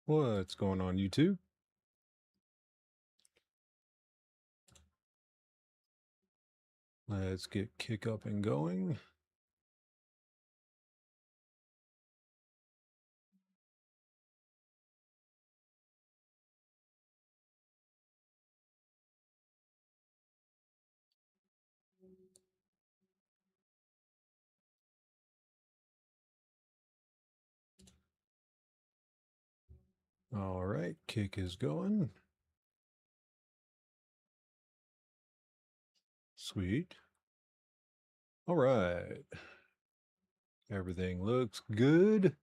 What's going on, YouTube? Let's get kick up and going. All right, kick is going. Sweet. All right. Everything looks good.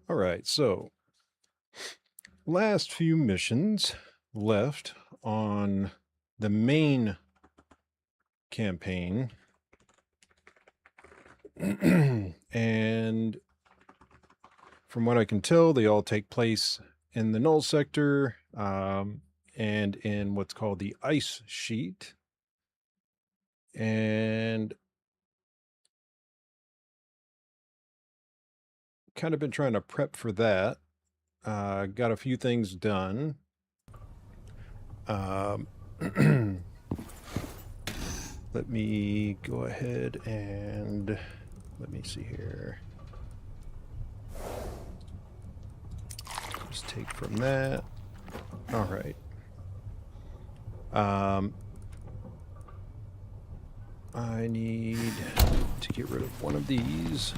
All right, so last few missions left on the main campaign. And from what I can tell, they all take place in the Null sector and in what's called the ice sheet. And kind of been trying to prep for that. Got a few things done. Let me go ahead and let me see here. Just take from that. All right. I need to get rid of one of these.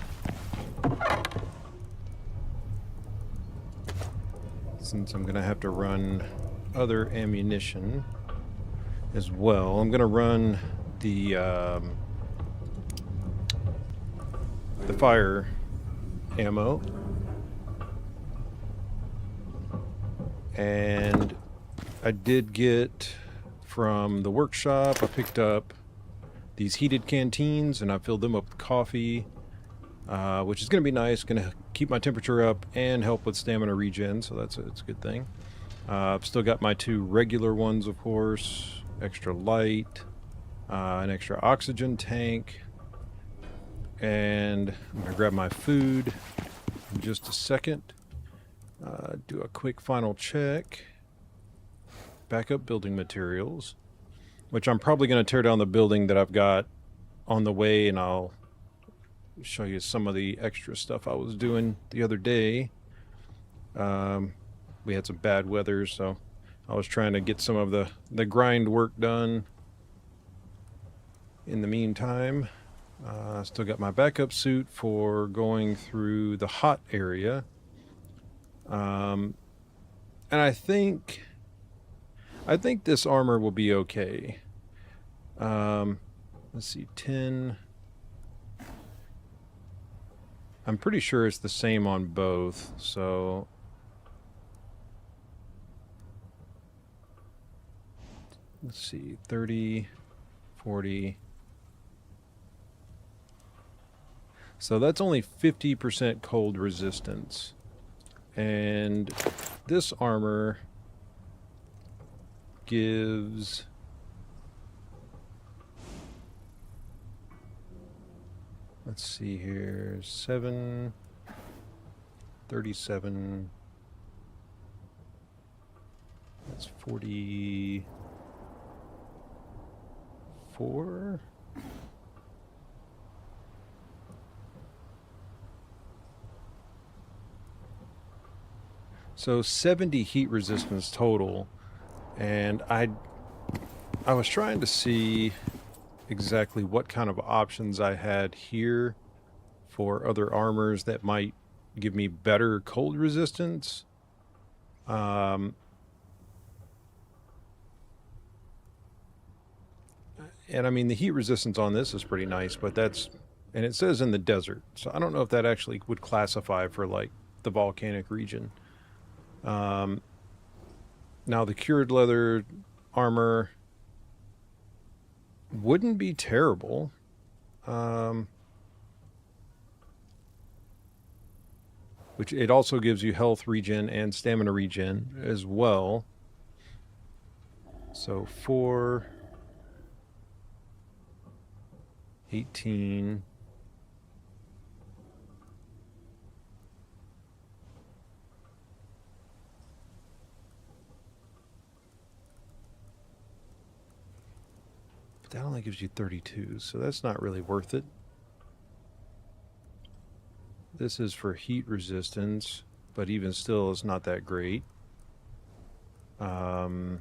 Since I'm going to have to run other ammunition as well. I'm going to run the fire ammo. And I did get from the workshop, I picked up these heated canteens and I filled them up with coffee, which is going to be nice. Going to keep my temperature up and help with stamina regen, so it's a good thing. I've still got my two regular ones, of course, extra light, an extra oxygen tank, and I'm going to grab my food in just a second. Do a quick final check. Backup building materials, which I'm probably going to tear down the building that I've got on the way, and I'll show you some of the extra stuff I was doing the other day. We had some bad weather, so I was trying to get some of the grind work done in the meantime. Still got my backup suit for going through the hot area. And I think this armor will be okay. Let's see, 10. I'm pretty sure it's the same on both, so let's see, 30, 40. So that's only 50% cold resistance. And this armor gives let's see here, 7, 37, that's 44. So 70 heat resistance total, and I was trying to see exactly what kind of options I had here for other armors that might give me better cold resistance. And I mean, the heat resistance on this is pretty nice, but and it says in the desert, so I don't know if that actually would classify for like the volcanic region. Now the cured leather armor wouldn't be terrible. Which it also gives you health regen and stamina regen as well. So 4, 18, that only gives you 32, so that's not really worth it. This is for heat resistance, but even still, it's not that great. And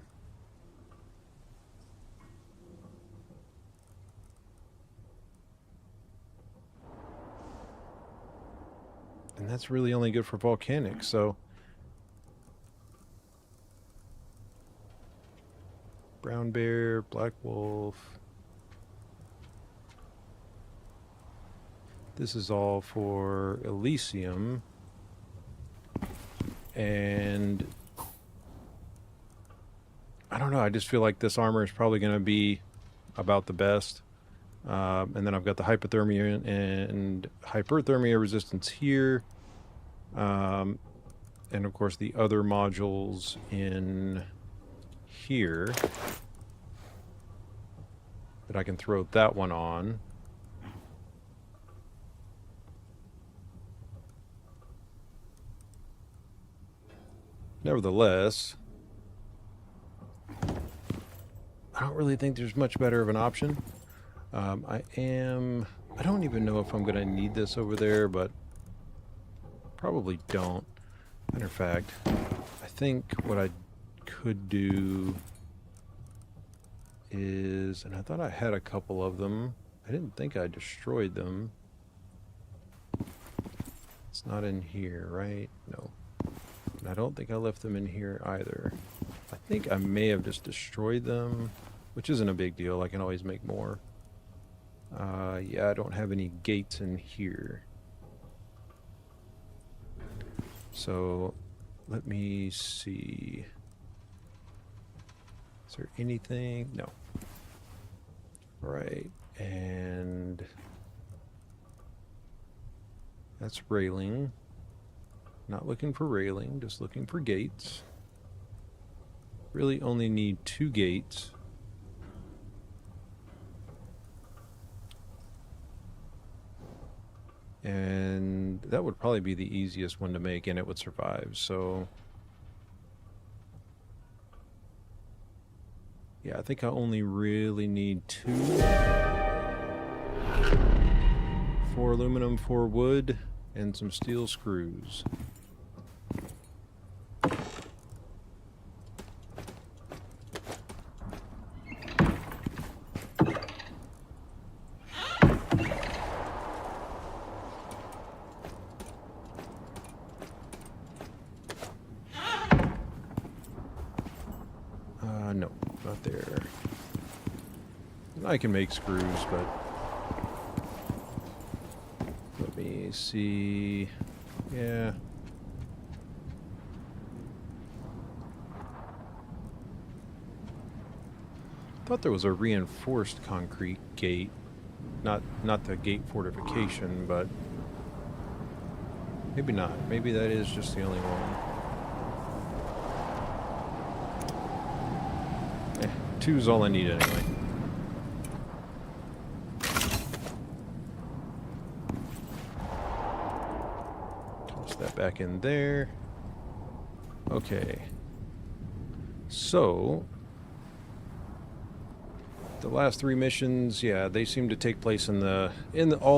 that's really only good for volcanic, so... Brown bear, black wolf. This is all for Elysium. And I don't know, I just feel like this armor is probably going to be about the best. And then I've got the hypothermia and hyperthermia resistance here. And of course the other modules in here that I can throw that one on. Nevertheless, I don't really think there's much better of an option. I don't even know if I'm going to need this over there, but probably don't. Matter of fact, I think what I could do is, and I thought I had a couple of them. I didn't think I destroyed them. It's not in here, right? No. And I don't think I left them in here either. I think I may have just destroyed them, which isn't a big deal. I can always make more. Yeah, I don't have any gates in here. So, let me see. Is there anything? No. Right, and that's railing. Not looking for railing, just looking for gates. Really only need 2 gates. And that would probably be the easiest one to make, and it would survive, so... Yeah, I think I only really need 2. 4 aluminum, 4 wood, and some steel screws. No, not there. I can make screws, but let me see. Yeah. Thought there was a reinforced concrete gate, not the gate fortification, but maybe not. Maybe that is just the only one. 2 is all I need anyway. Toss that back in there. Okay. So, the last 3 missions, yeah, they seem to take place all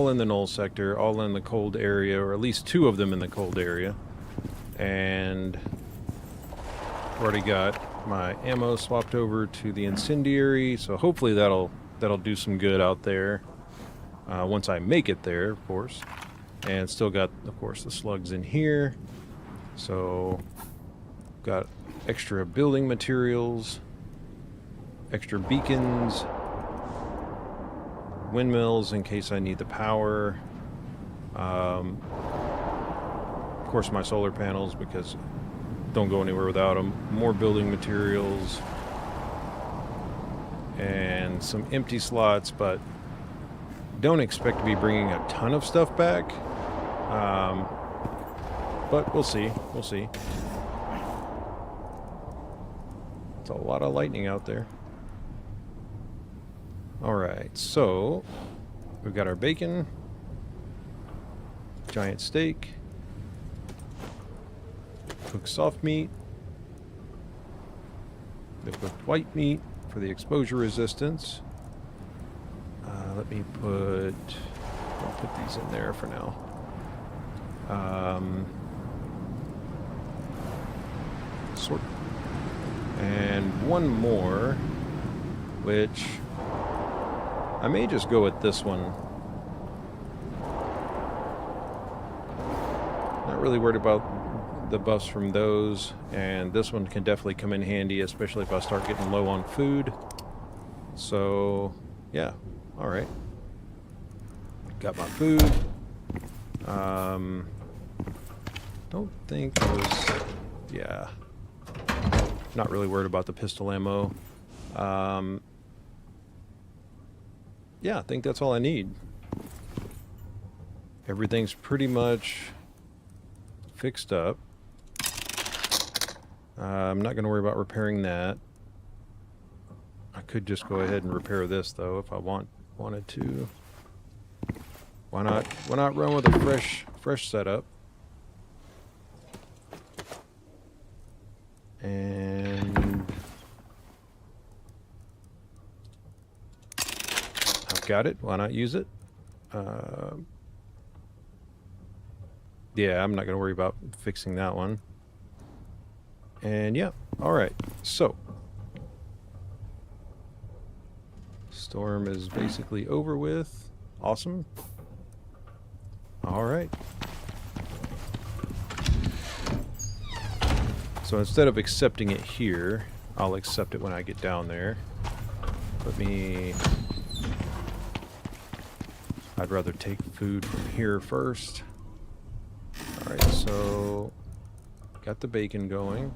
in the null sector, all in the cold area, or at least 2 of them in the cold area. And I've already got my ammo swapped over to the incendiary, so hopefully that'll do some good out there once I make it there, of course. And still got, of course, the slugs in here, so got extra building materials, extra beacons, windmills in case I need the power, of course my solar panels, because don't go anywhere without them. More building materials and some empty slots, but don't expect to be bringing a ton of stuff back. But we'll see. We'll see. It's a lot of lightning out there. Alright, so we've got our bacon, giant steak, cooked soft meat, the cooked white meat for the exposure resistance, Let me put... I'll put these in there for now. Sort. And one more, which I may just go with this one. Not really worried about the buffs from those, and this one can definitely come in handy, especially if I start getting low on food. So, yeah, alright. Got my food. Don't think those... Yeah. Not really worried about the pistol ammo. Yeah, I think that's all I need. Everything's pretty much fixed up. I'm not going to worry about repairing that. I could just go ahead and repair this though if I wanted to. Why not run with a fresh setup? And I've got it. Why not use it? Yeah, I'm not going to worry about fixing that one. And yeah, alright. So, storm is basically over with. Awesome. Alright. So instead of accepting it here, I'll accept it when I get down there. I'd rather take food from here first. Alright, so got the bacon going.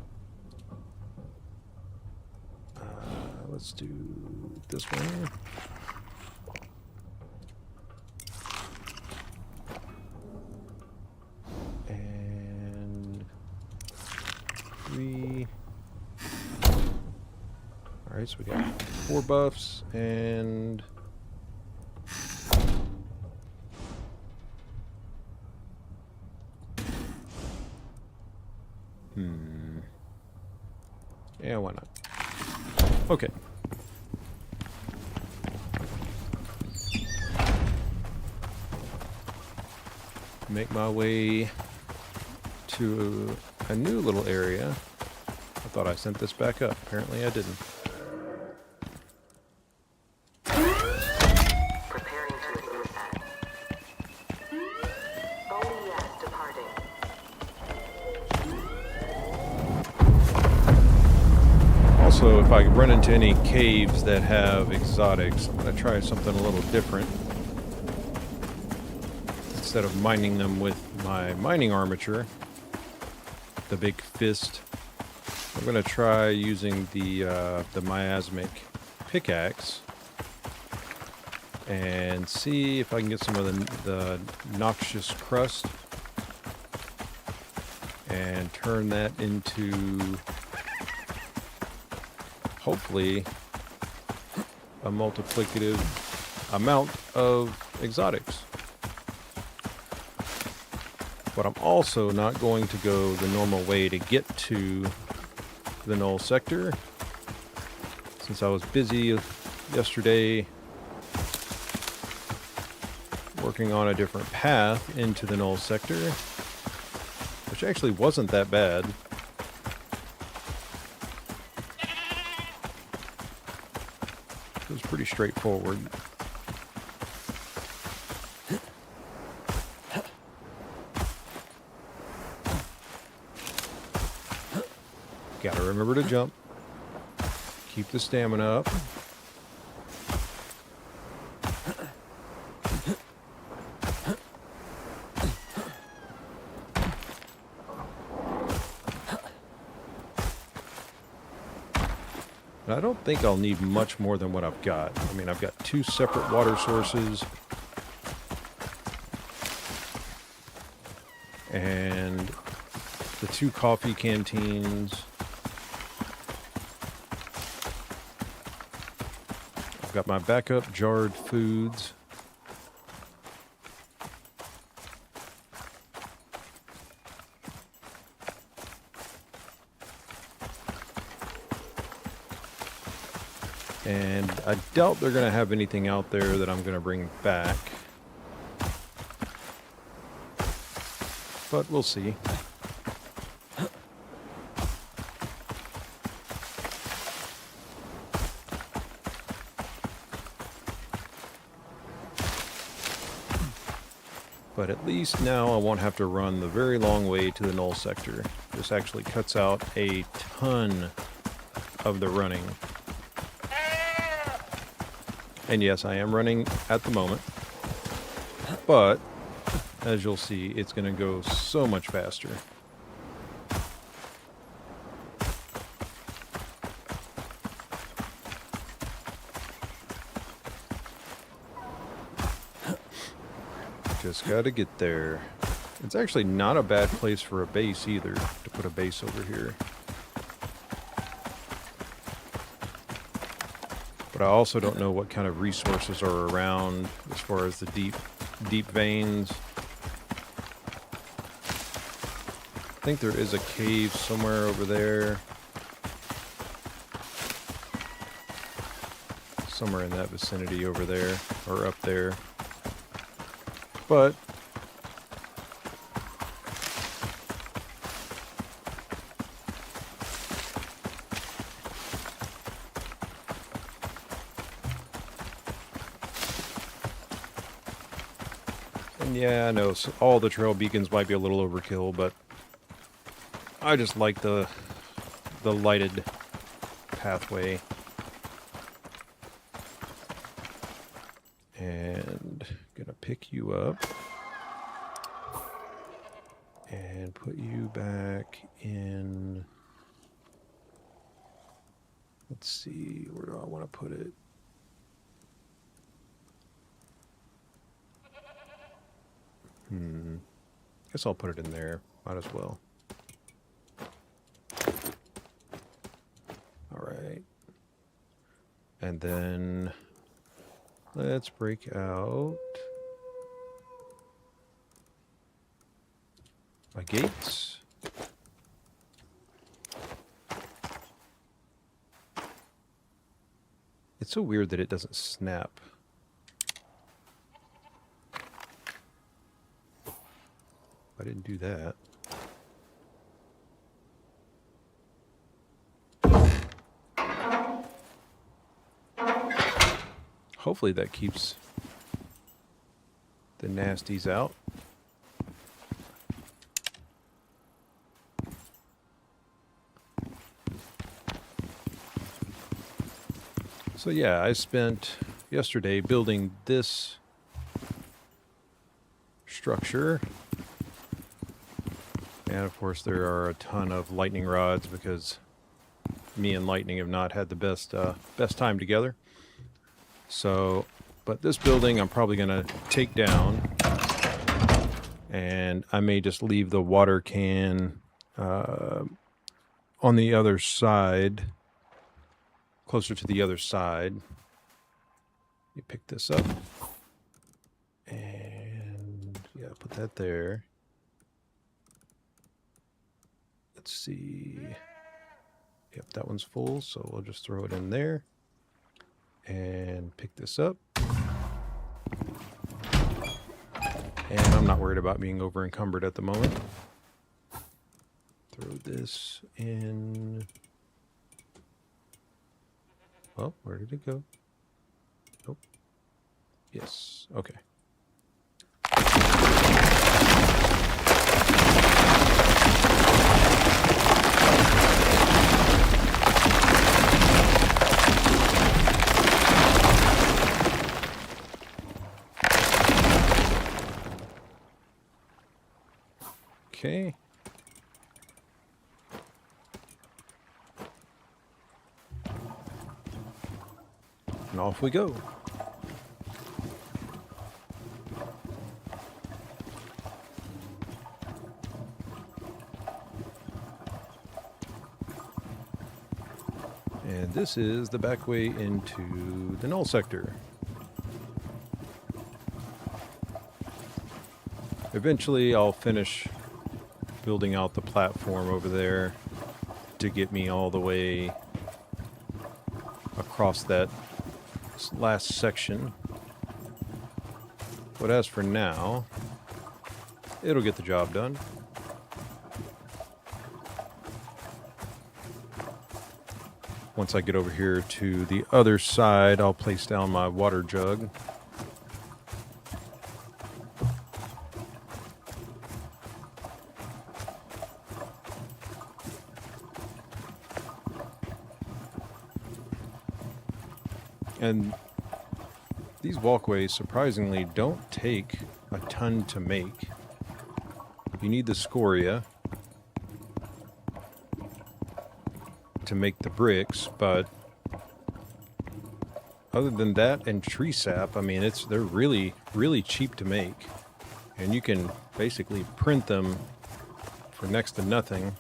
Let's do this one. And 3. Alright, so we got 4 buffs and... Yeah, why not? Okay. Make my way to a new little area. I thought I sent this back up. Apparently I didn't. Preparing to reset. OES departing. Also, if I run into any caves that have exotics, I'm going to try something a little different. Instead of mining them with my mining armature, the big fist, I'm going to try using the miasmic pickaxe and see if I can get some of the noxious crust and turn that into hopefully a multiplicative amount of exotics. But I'm also not going to go the normal way to get to the NULL sector, since I was busy yesterday working on a different path into the NULL sector, which actually wasn't that bad. It was pretty straightforward. Gotta remember to jump. Keep the stamina up. And I don't think I'll need much more than what I've got. I mean, I've got 2 separate water sources. And the 2 coffee canteens. I've got my backup jarred foods. And I doubt they're going to have anything out there that I'm going to bring back. But we'll see. But at least now I won't have to run the very long way to the null sector. This actually cuts out a ton of the running. And yes, I am running at the moment. But, as you'll see, it's going to go so much faster. Just gotta get there. It's actually not a bad place for a base either, to put a base over here. But I also don't know what kind of resources are around as far as the deep veins. I think there is a cave somewhere over there. Somewhere in that vicinity over there, or up there. But and yeah, I know all the trail beacons might be a little overkill, but I just like the lighted pathway. And gonna pick you up and put you back in. Let's see, where do I want to put it? Guess I'll put it in there. Might as well. All right. And then let's break out my gates. It's so weird that it doesn't snap. I didn't do that. Hopefully that keeps the nasties out. So yeah, I spent yesterday building this structure. And of course there are a ton of lightning rods because me and lightning have not had the best time together. So, but this building I'm probably going to take down, and I may just leave the water can on the other side, closer to the other side. You pick this up, and yeah, put that there. Let's see. Yep, that one's full, so we'll just throw it in there. And pick this up. And I'm not worried about being over encumbered at the moment. Throw this in. Well, where did it go? Nope. Yes, okay. Okay. And off we go. And this is the back way into the null sector. Eventually I'll finish building out the platform over there to get me all the way across that last section. But as for now, it'll get the job done. Once I get over here to the other side, I'll place down my water jug. And these walkways, surprisingly, don't take a ton to make. You need the scoria to make the bricks, but other than that and tree sap, I mean, they're really, really cheap to make. And you can basically print them for next to nothing.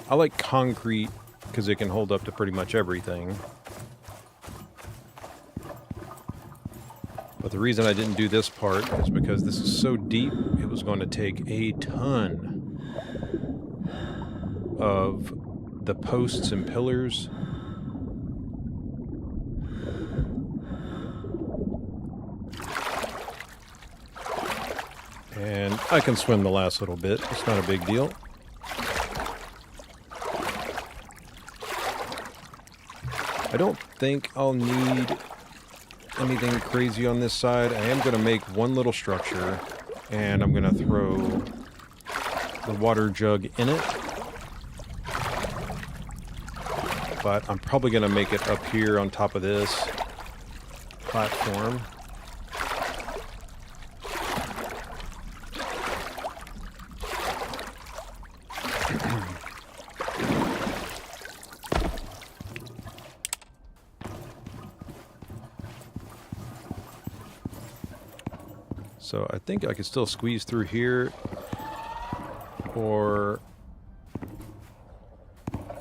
I like concrete because it can hold up to pretty much everything. But the reason I didn't do this part is because this is so deep, it was going to take a ton of the posts and pillars. And I can swim the last little bit. It's not a big deal. I don't think I'll need anything crazy on this side. I am going to make one little structure, and I'm going to throw the water jug in it. But I'm probably going to make it up here on top of this platform. So I think I could still squeeze through here, or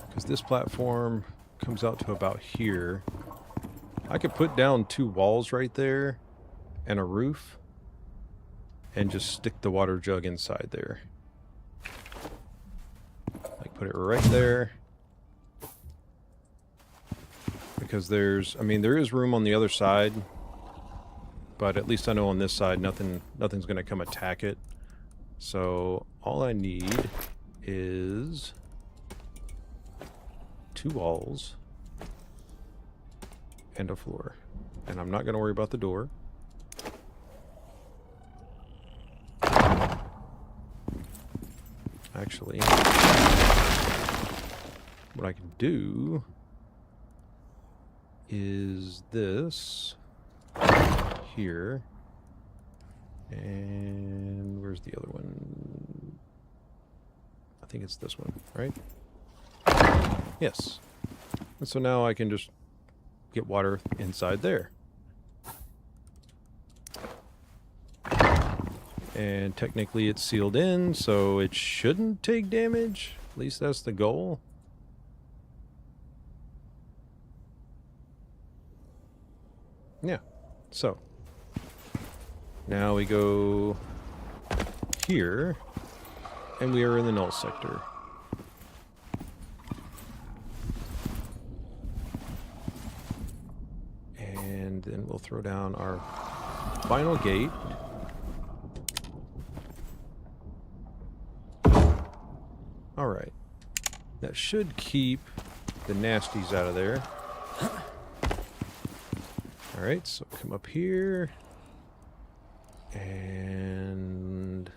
because this platform comes out to about here, I could put down 2 walls right there and a roof and just stick the water jug inside there. Like put it right there, because there is room on the other side. But at least I know on this side, nothing's going to come attack it. So all I need is 2 walls and a floor. And I'm not going to worry about the door. Actually, what I can do is this here, and where's the other one? I think it's this one, right? Yes. And so now I can just get water inside there. And technically it's sealed in, so it shouldn't take damage. At least that's the goal. Yeah. So now we go here, and we are in the null sector. And then we'll throw down our final gate. All right. That should keep the nasties out of there. All right, so come up here. And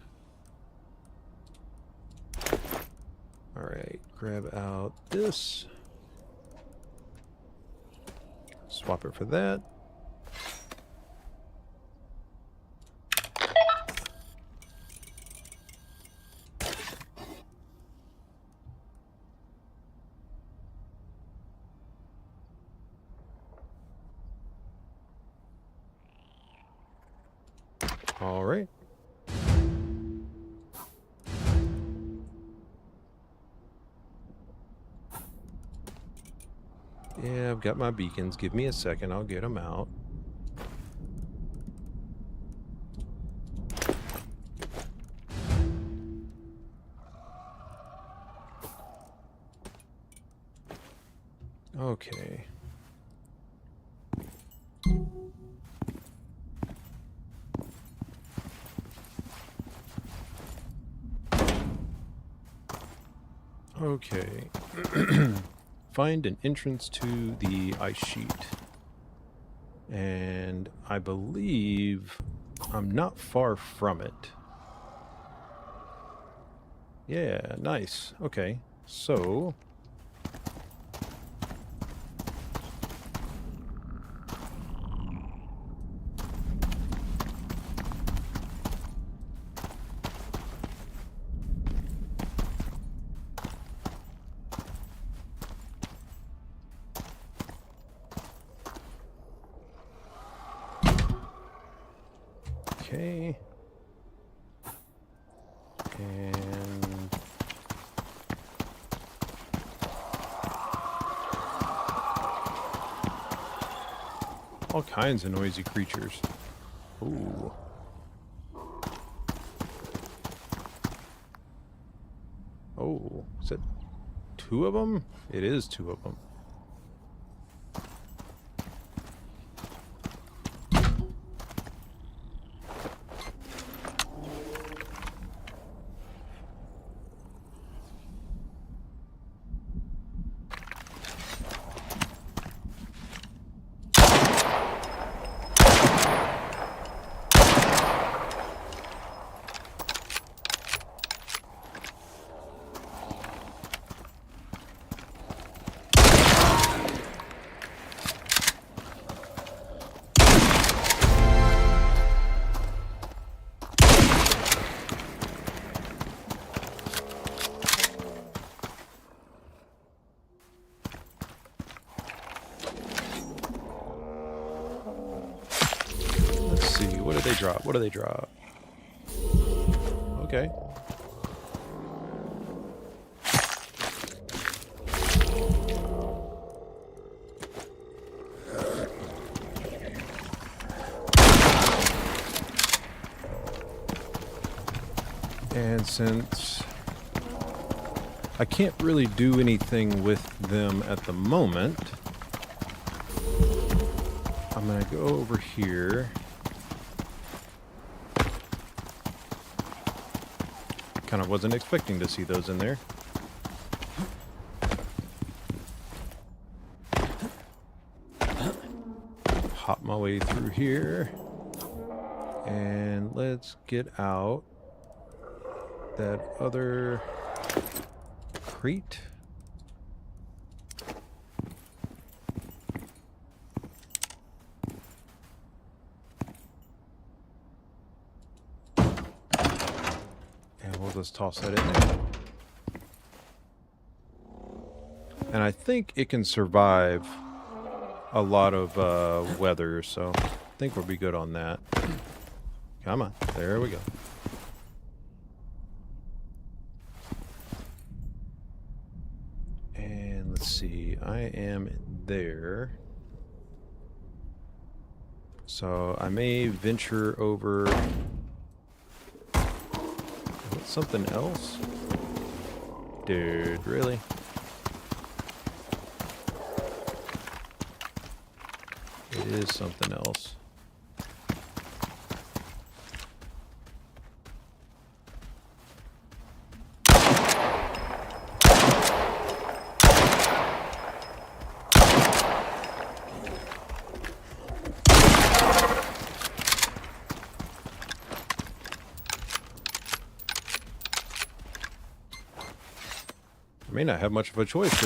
all right, grab out this, swap it for that. All right. Yeah, I've got my beacons. Give me a second. I'll get them out. Okay. Okay. Find an entrance to the ice sheet. And I believe I'm not far from it. Yeah, nice. Okay. So... Okay. And... all kinds of noisy creatures. Ooh. Oh, is it 2 of them? It is 2 of them. What do they drop? What do they drop? Okay. And since I can't really do anything with them at the moment, I'm going to go over here. Kind of wasn't expecting to see those in there. Hop my way through here. And let's get out that other crate. We'll just toss that in there. And I think it can survive a lot of weather, so I think we'll be good on that. Come on. There we go. And let's see. I am there. So I may venture over... something else? Dude, really? It is something else. I may not have much of a choice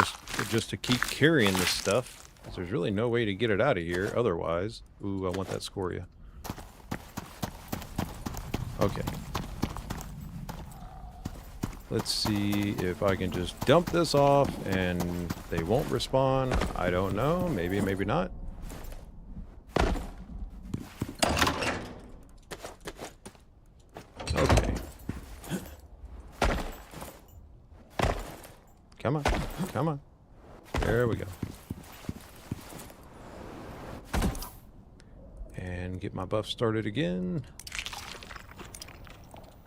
just to keep carrying this stuff, because there's really no way to get it out of here otherwise. Ooh, I want that scoria. Okay. Let's see if I can just dump this off and they won't respawn. I don't know. Maybe, maybe not. Okay. Come on. Come on. There we go. And get my buff started again.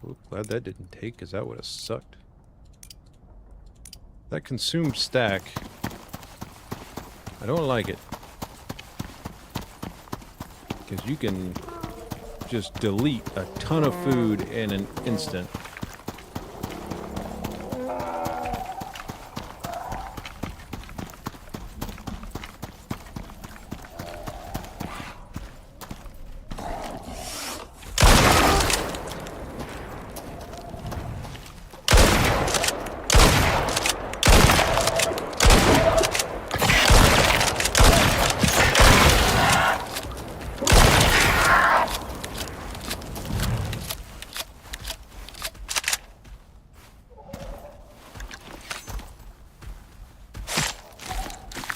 Oop, glad that didn't take, because that would have sucked. That consumed stack I don't like it. Because you can just delete a ton of food in an instant.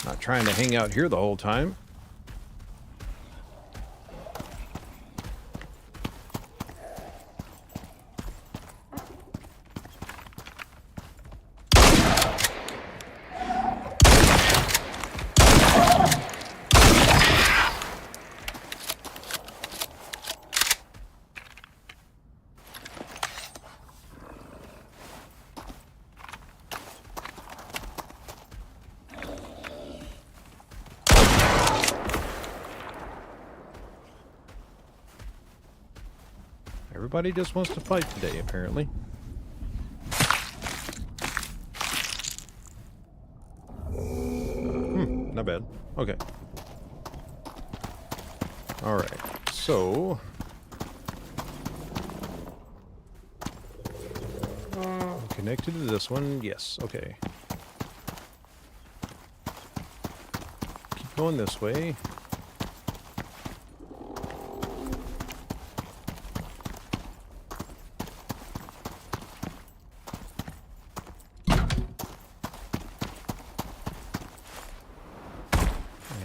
Not trying to hang out here the whole time. Everybody just wants to fight today, apparently. Not bad. Okay. Alright, so... connected to this one? Yes, okay. Keep going this way.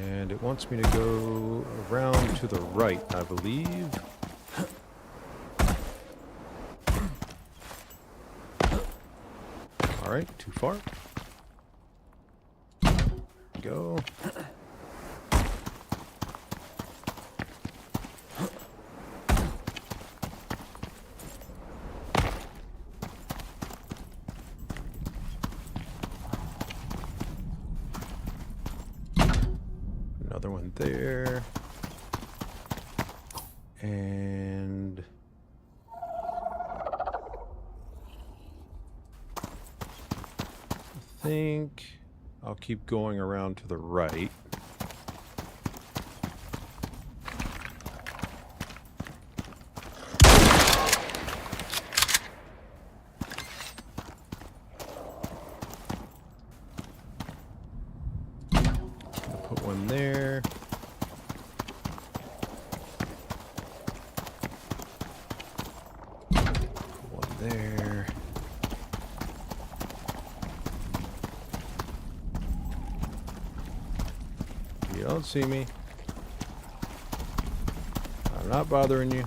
And it wants me to go around to the right, I believe. Alright, too far. Go. Another one there. And I think I'll keep going around to the right. I'll put one there. Put one there. You don't see me. I'm not bothering you.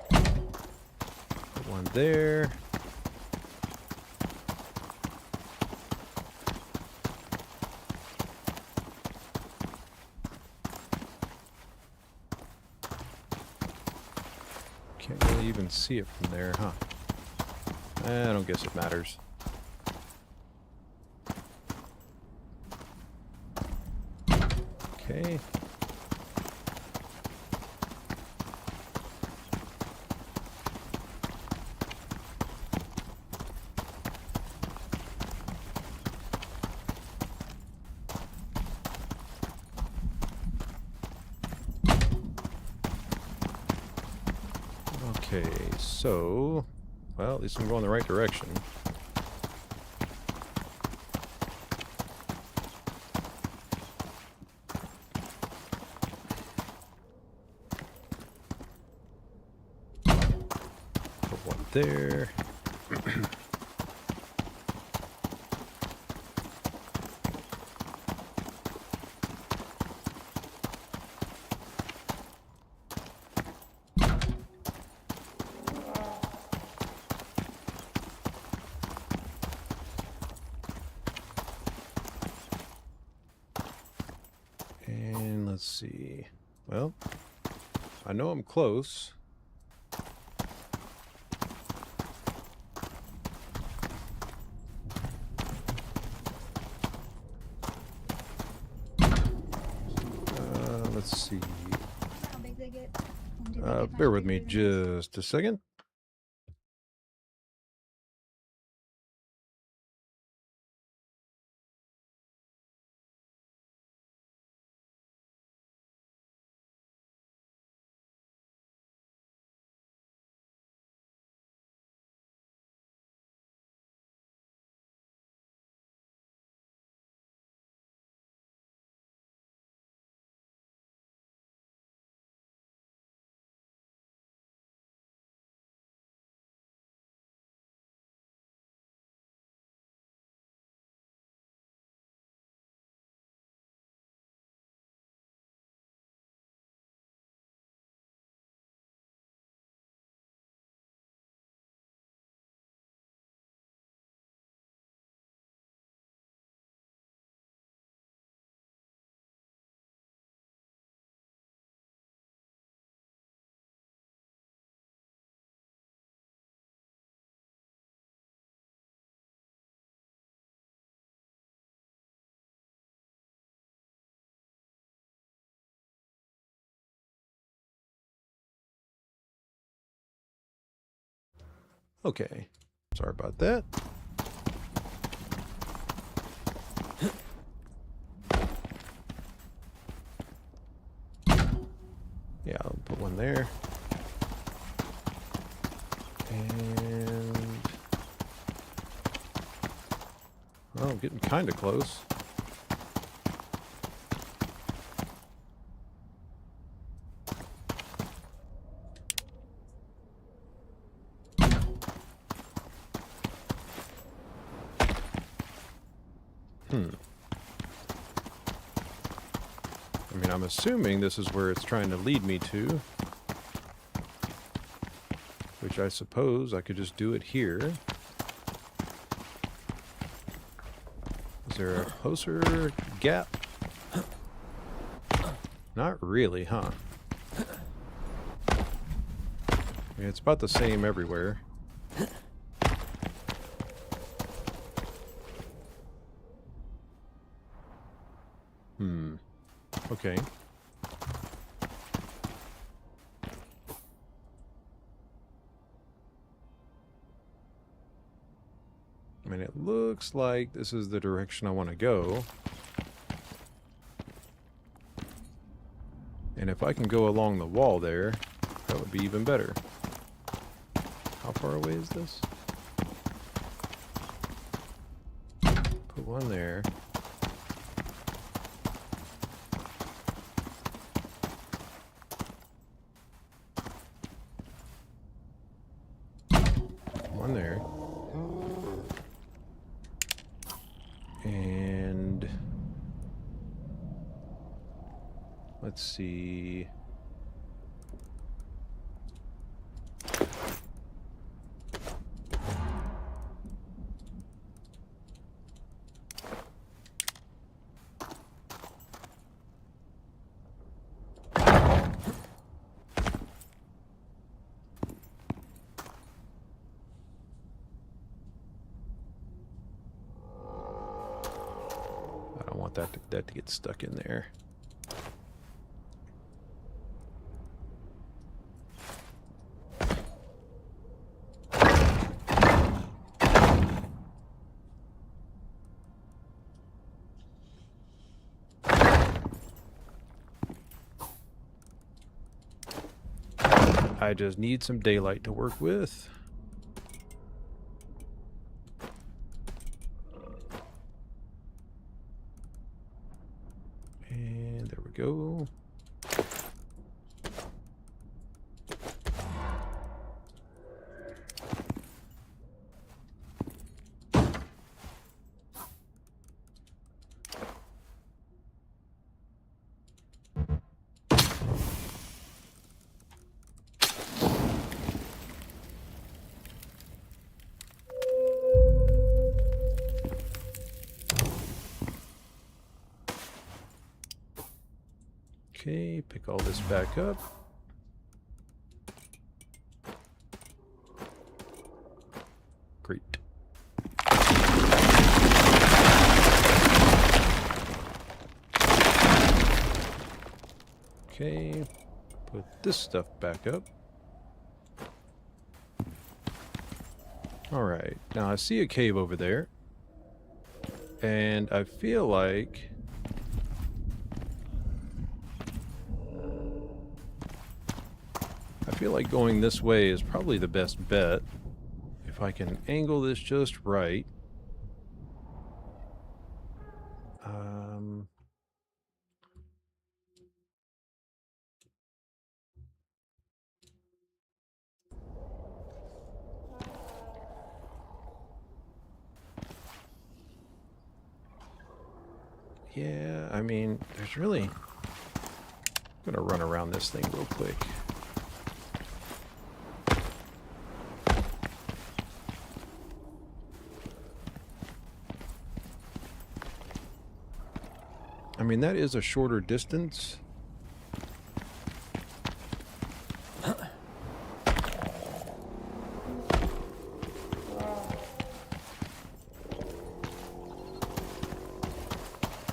Put one there. Can't really even see it from there, huh? I don't guess it matters. Okay. Okay, so, well, at least I'm going the right direction. Put one there. And let's see. Well, I know I'm close. Bear with me just a second. Okay, sorry about that. Yeah, I'll put one there. And... oh, I'm getting kind of close. I mean, I'm assuming this is where it's trying to lead me to. Which I suppose I could just do it here. Is there a closer gap? Not really, huh? I mean, it's about the same everywhere. Okay. I mean, it looks like this is the direction I want to go. And if I can go along the wall there, that would be even better. How far away is this? Put one there. One there. And let's see. I don't want that to get stuck in there. I just need some daylight to work with. And there we go. Okay, pick all this back up. Great. Okay, put this stuff back up. Alright, now I see a cave over there. And I feel like... going this way is probably the best bet. If I can angle this just right. Yeah, I mean, there's really... I'm gonna run around this thing real quick. I mean, that is a shorter distance. I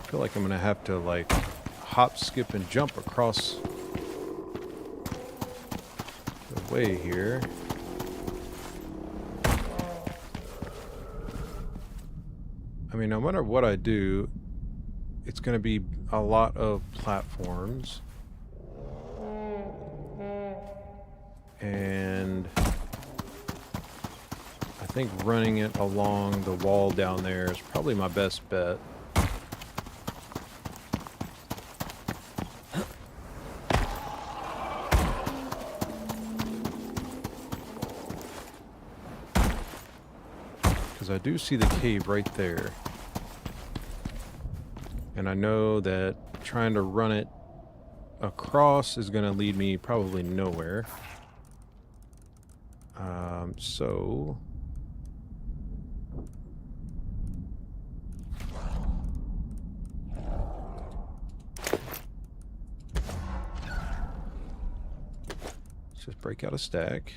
feel like I'm gonna have to, like, hop, skip, and jump across the way here. I mean, no matter what I do, it's going to be a lot of platforms. And I think running it along the wall down there is probably my best bet. Because I do see the cave right there. And I know that trying to run it across is going to lead me probably nowhere. So... let's just break out a stack.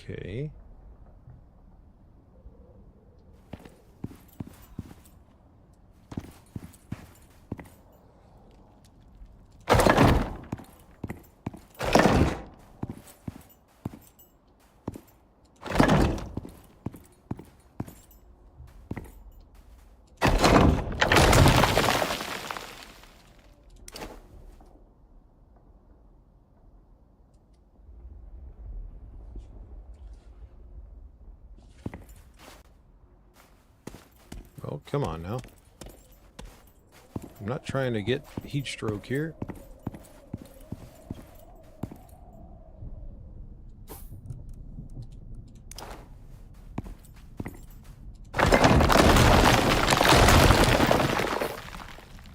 Okay. Oh, come on now. I'm not trying to get heat stroke here.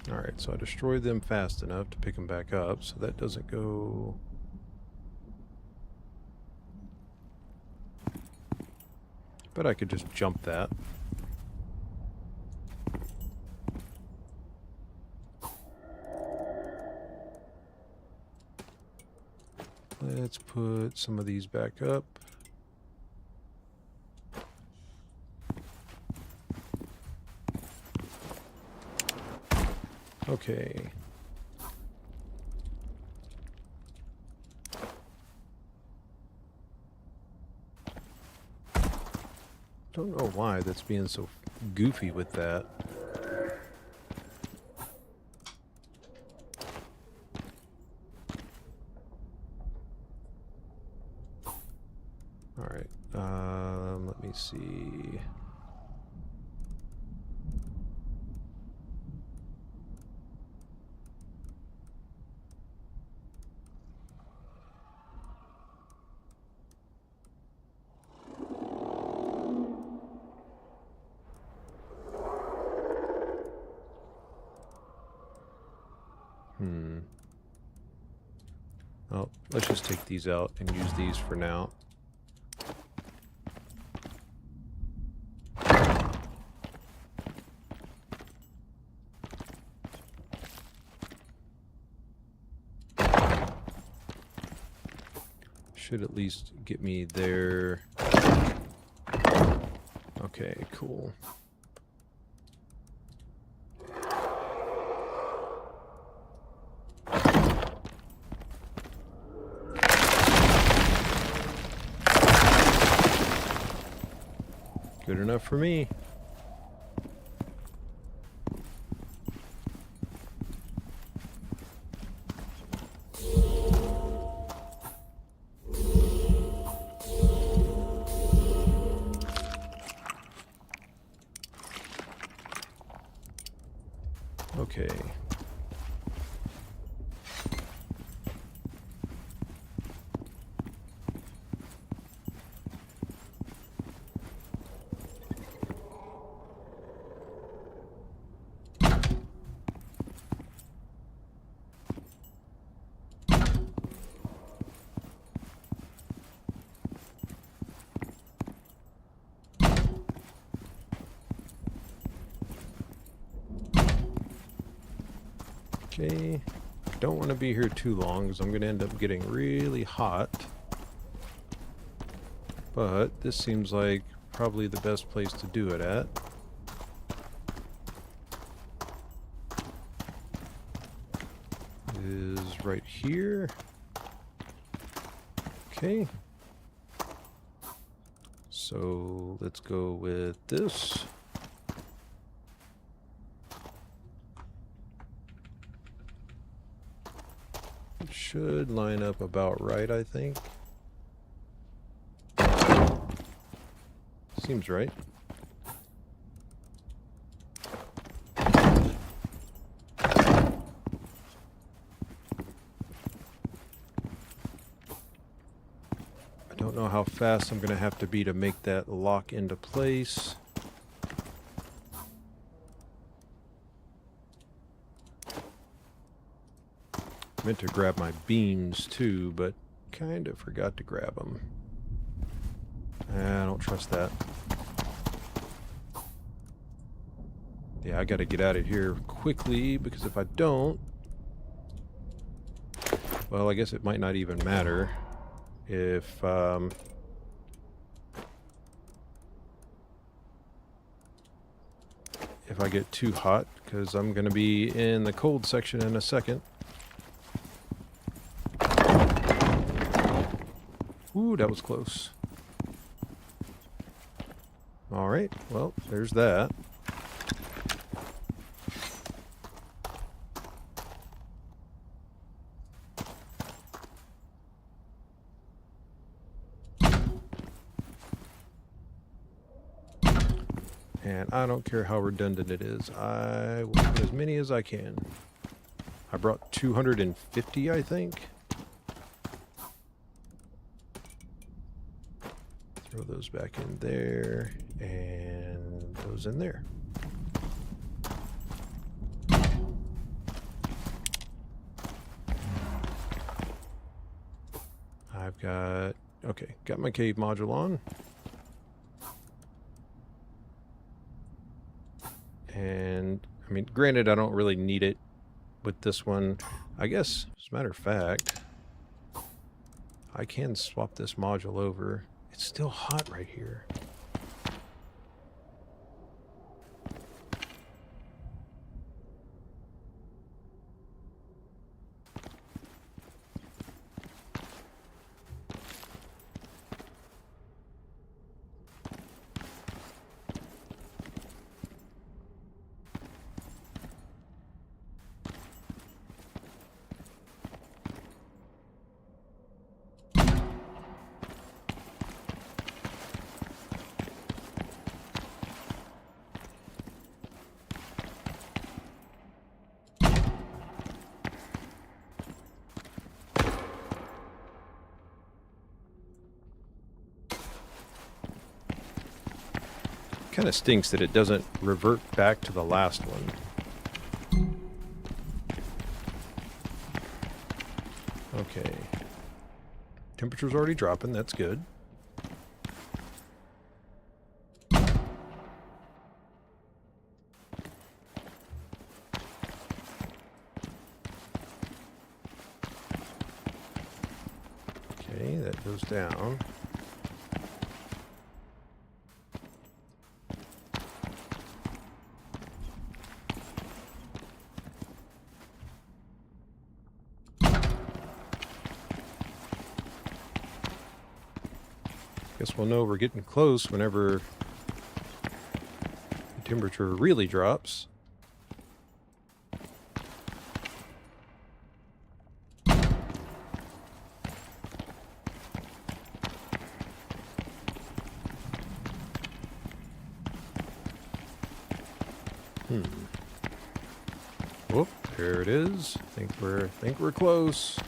Alright, so I destroyed them fast enough to pick them back up, so that doesn't go... But I could just jump that. Let's put some of these back up. Okay. Don't know why that's being so goofy with that. Alright, let me see. Well, let's just take these out and use these for now. Should at least get me there. Okay, cool. Good enough for me. Okay. Okay, don't want to be here too long because I'm going to end up getting really hot. But this seems like probably the best place to do it at. Is right here. Okay. So let's go with this. Should line up about right, I think. Seems right. I don't know how fast I'm going to have to be to make that lock into place. Meant to grab my beams too, but kind of forgot to grab them. I don't trust that. Yeah, I got to get out of here quickly because if I don't, well, I guess it might not even matter if I get too hot, because I'm going to be in the cold section in a second. Ooh, that was close. Alright, well, there's that. And I don't care how redundant it is. I will put as many as I can. I brought 250, I think. Throw those back in there, and those in there. I've got, okay, got my cave module on. And, I mean, granted, I don't really need it with this one. I guess, as a matter of fact, I can swap this module over. It's still hot right here. Kind of stinks that it doesn't revert back to the last one. Okay. Temperature's already dropping, that's good. Okay, that goes down. Guess we'll know we're getting close whenever the temperature really drops. Whoop, there it is. Think we're close.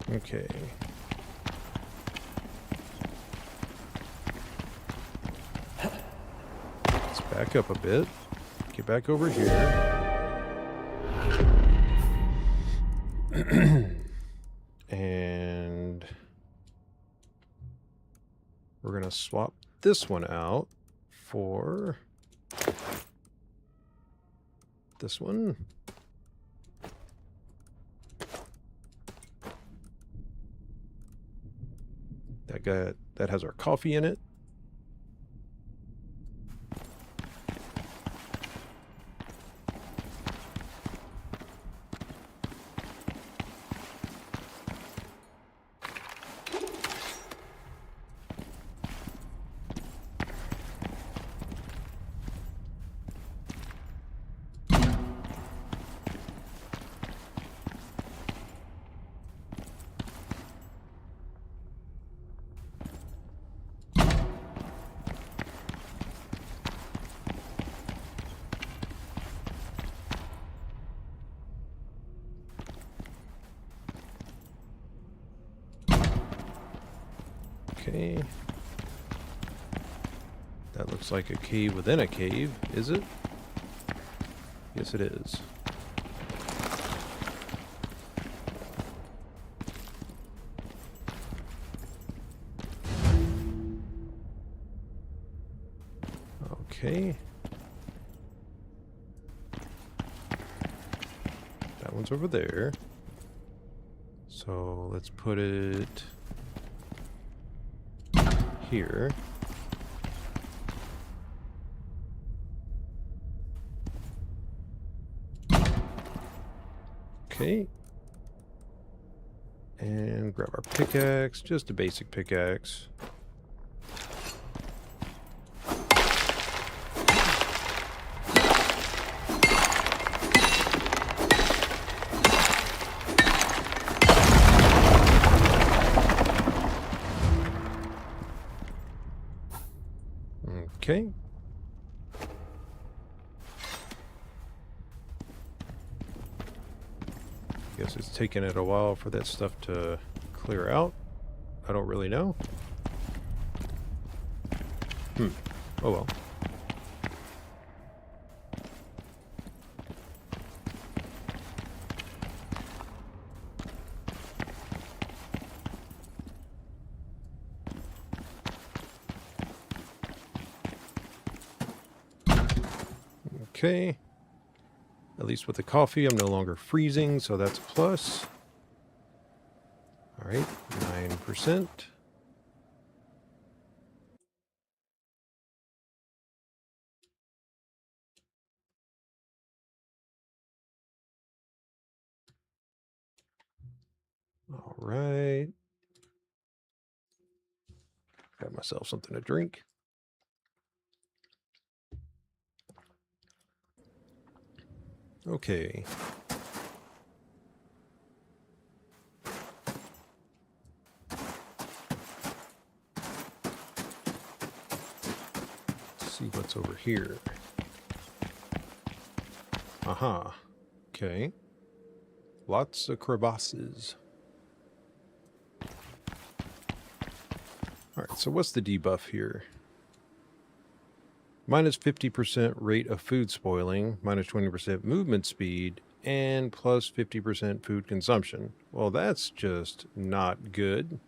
Okay. Let's back up a bit. Get back over here. And we're going to swap this one out for this one. That has our coffee in it. Okay. That looks like a cave within a cave, is it? Yes, it is. Okay. That one's over there. So let's put it here. Okay. And grab our pickaxe, just a basic pickaxe. Okay. Guess it's taking it a while for that stuff to clear out. I don't really know. Oh well. Okay. At least with the coffee, I'm no longer freezing, so that's a plus. All right, 9%. All right. Got myself something to drink. Okay. Let's see what's over here. Aha. Okay. Lots of crevasses. Alright, so what's the debuff here? Minus 50% rate of food spoiling, minus 20% movement speed, and plus 50% food consumption. Well, that's just not good.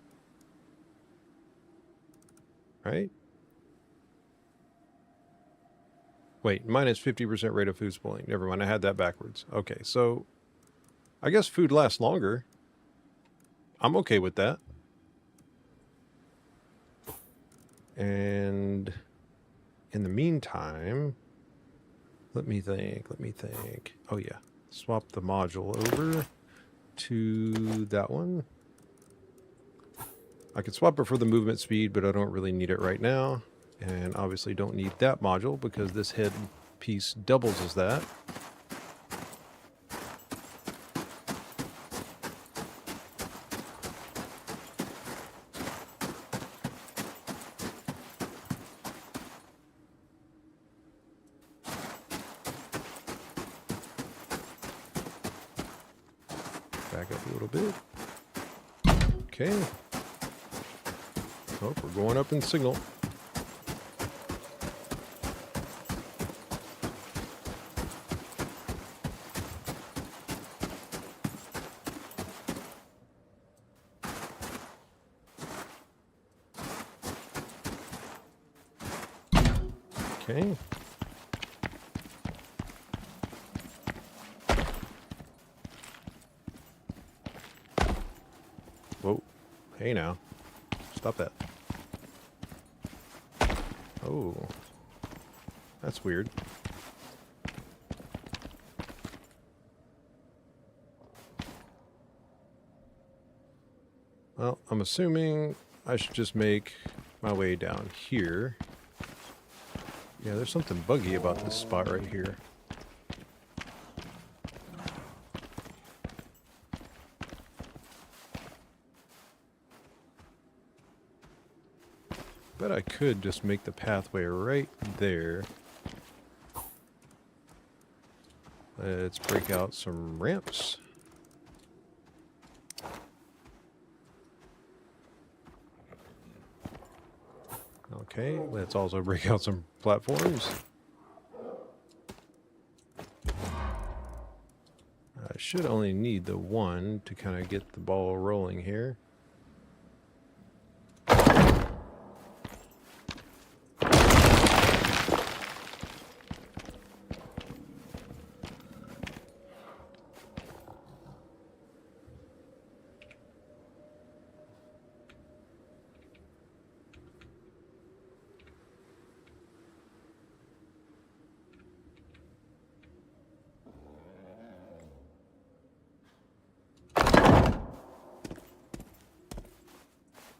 Right? Wait, minus 50% rate of food spoiling. Never mind, I had that backwards. Okay, so I guess food lasts longer. I'm okay with that. And in the meantime, let me think. Oh yeah, swap the module over to that one. I could swap it for the movement speed, but I don't really need it right now. And obviously don't need that module because this head piece doubles as that. Back up a little bit. Okay. Oh, we're going up in signal. Okay. Whoa. Hey now. Stop that. Oh. That's weird. Well, I'm assuming I should just make my way down here. Yeah, there's something buggy about this spot right here. Bet I could just make the pathway right there. Let's break out some ramps. Okay, let's also break out some platforms. I should only need the one to kind of get the ball rolling here.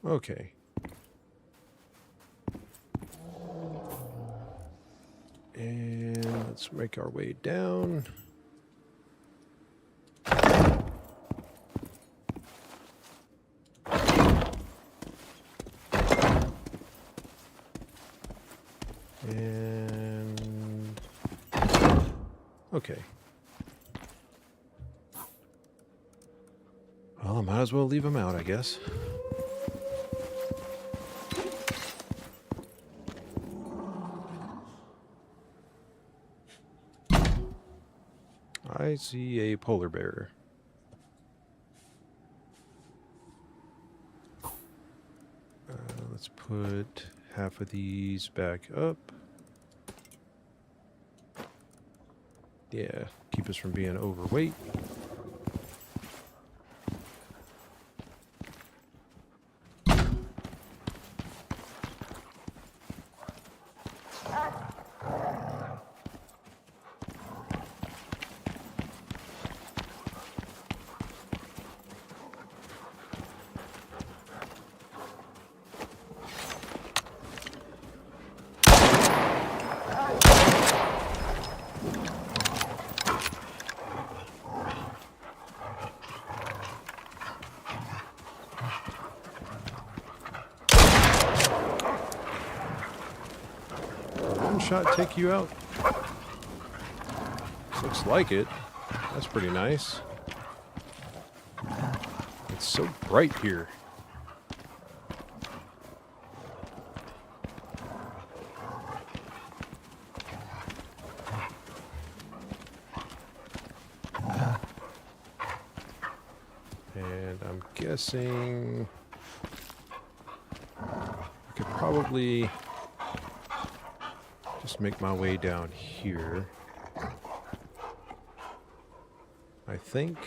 Okay. And let's make our way down. And okay. Well, I might as well leave them out, I guess. I see a polar bear. Let's put half of these back up. Yeah, keep us from being overweight. Shot take you out? Looks like it. That's pretty nice. It's so bright here. And I'm guessing I could probably just make my way down here. I think.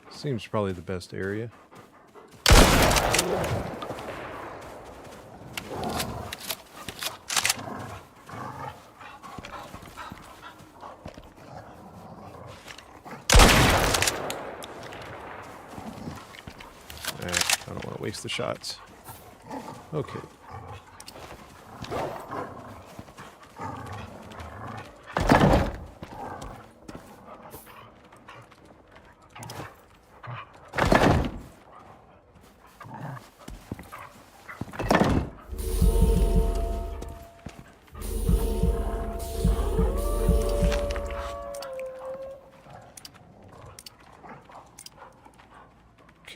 Seems probably the best area. I don't want to waste the shots. Okay.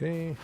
Okay.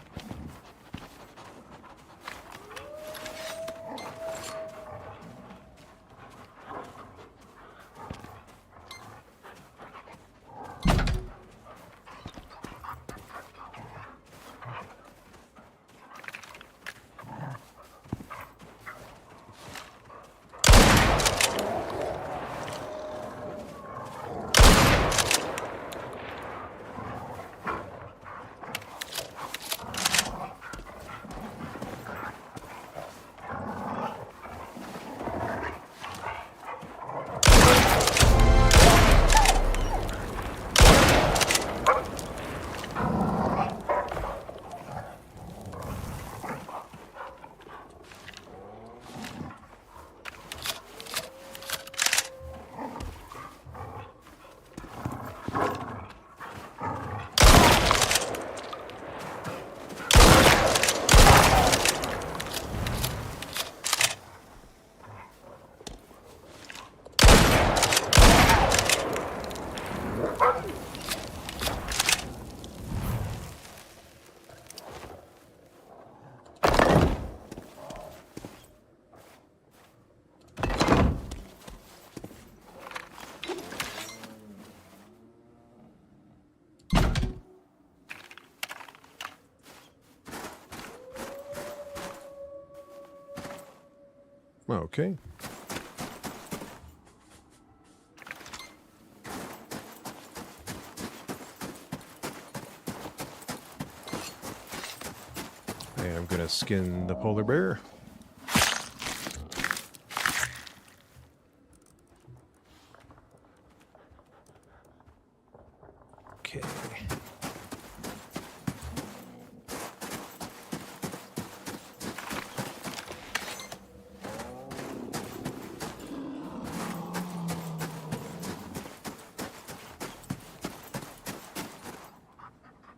Okay. And I'm gonna skin the polar bear. Okay.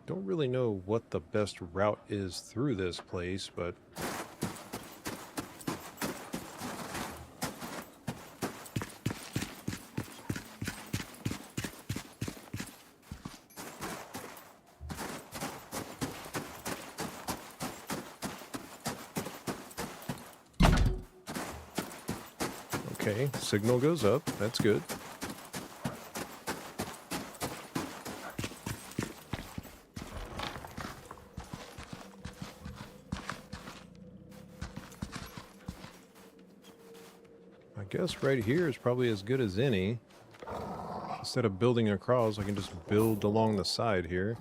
Don't really know what the best route is through this place, but okay, signal goes up. That's good. I guess right here is probably as good as any. Instead of building across, I can just build along the side here.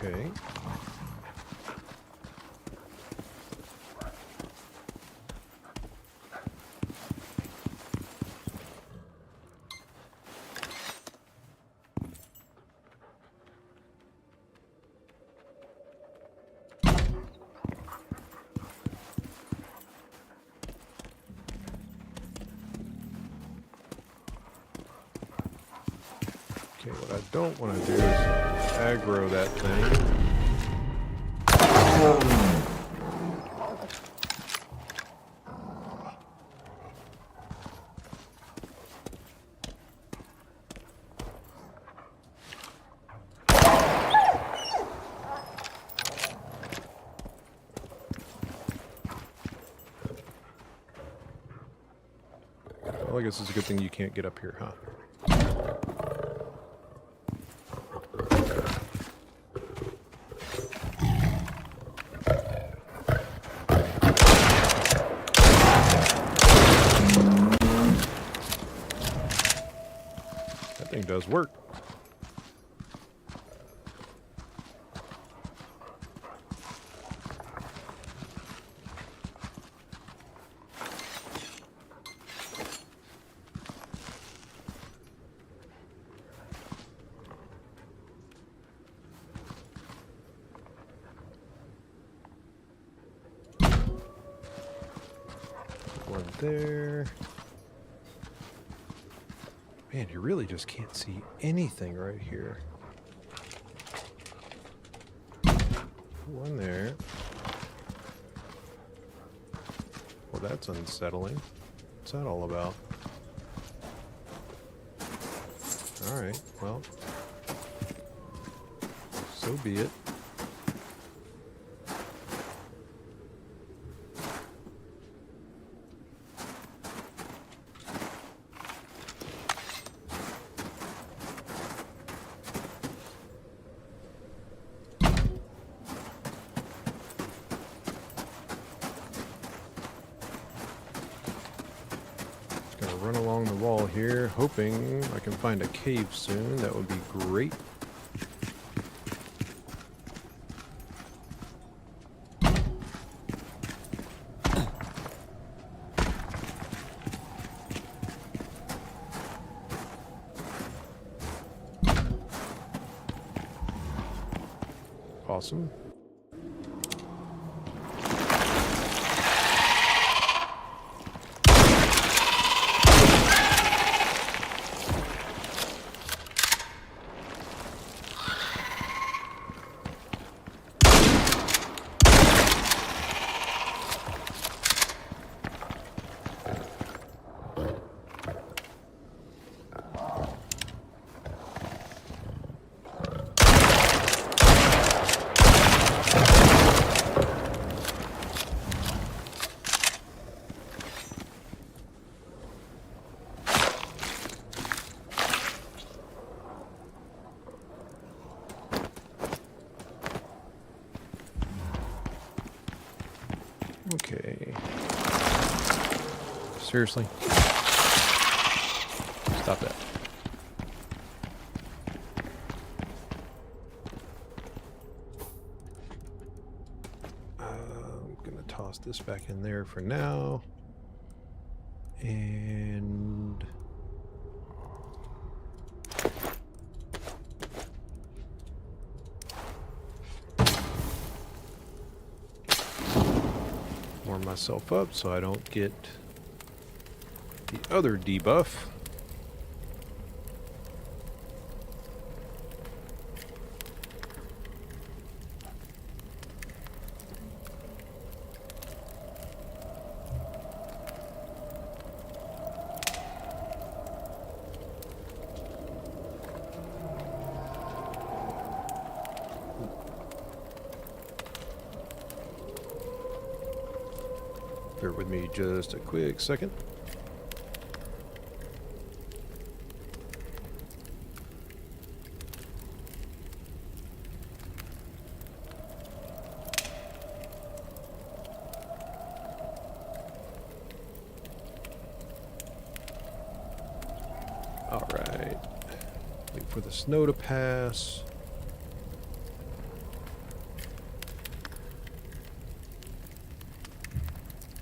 Okay. Okay, what I don't want to do is aggro that thing. Well, I guess it's a good thing you can't get up here, huh? That thing does work. One there. Man, you really just can't see anything right here. One there. Well, that's unsettling. What's that all about? Alright, well. So be it. Run along the wall here, hoping I can find a cave soon. That would be great. Awesome. Okay. Seriously? Stop that. I'm gonna toss this back in there for now. And warm myself up so I don't get the other debuff. Bear with me just a quick second. All right. Wait for the snow to pass.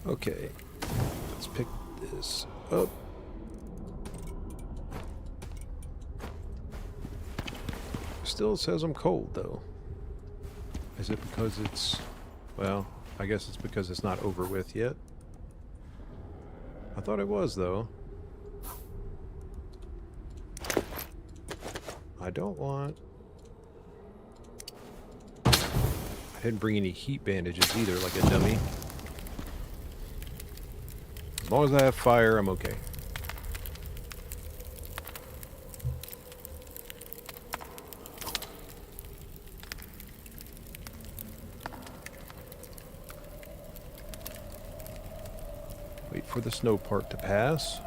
Okay, let's pick this up. Still says I'm cold, though. Is it because it's... Well, I guess it's because it's not over with yet. I thought it was, though. I don't want... I didn't bring any heat bandages either, like a dummy. As long as I have fire, I'm okay. Wait for the snow part to pass.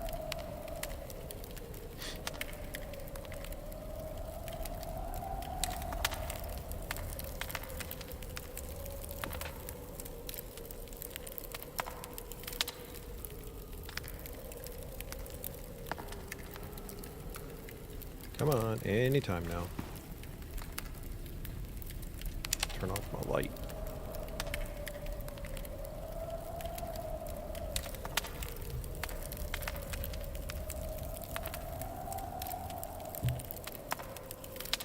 Come on, anytime now. Turn off my light.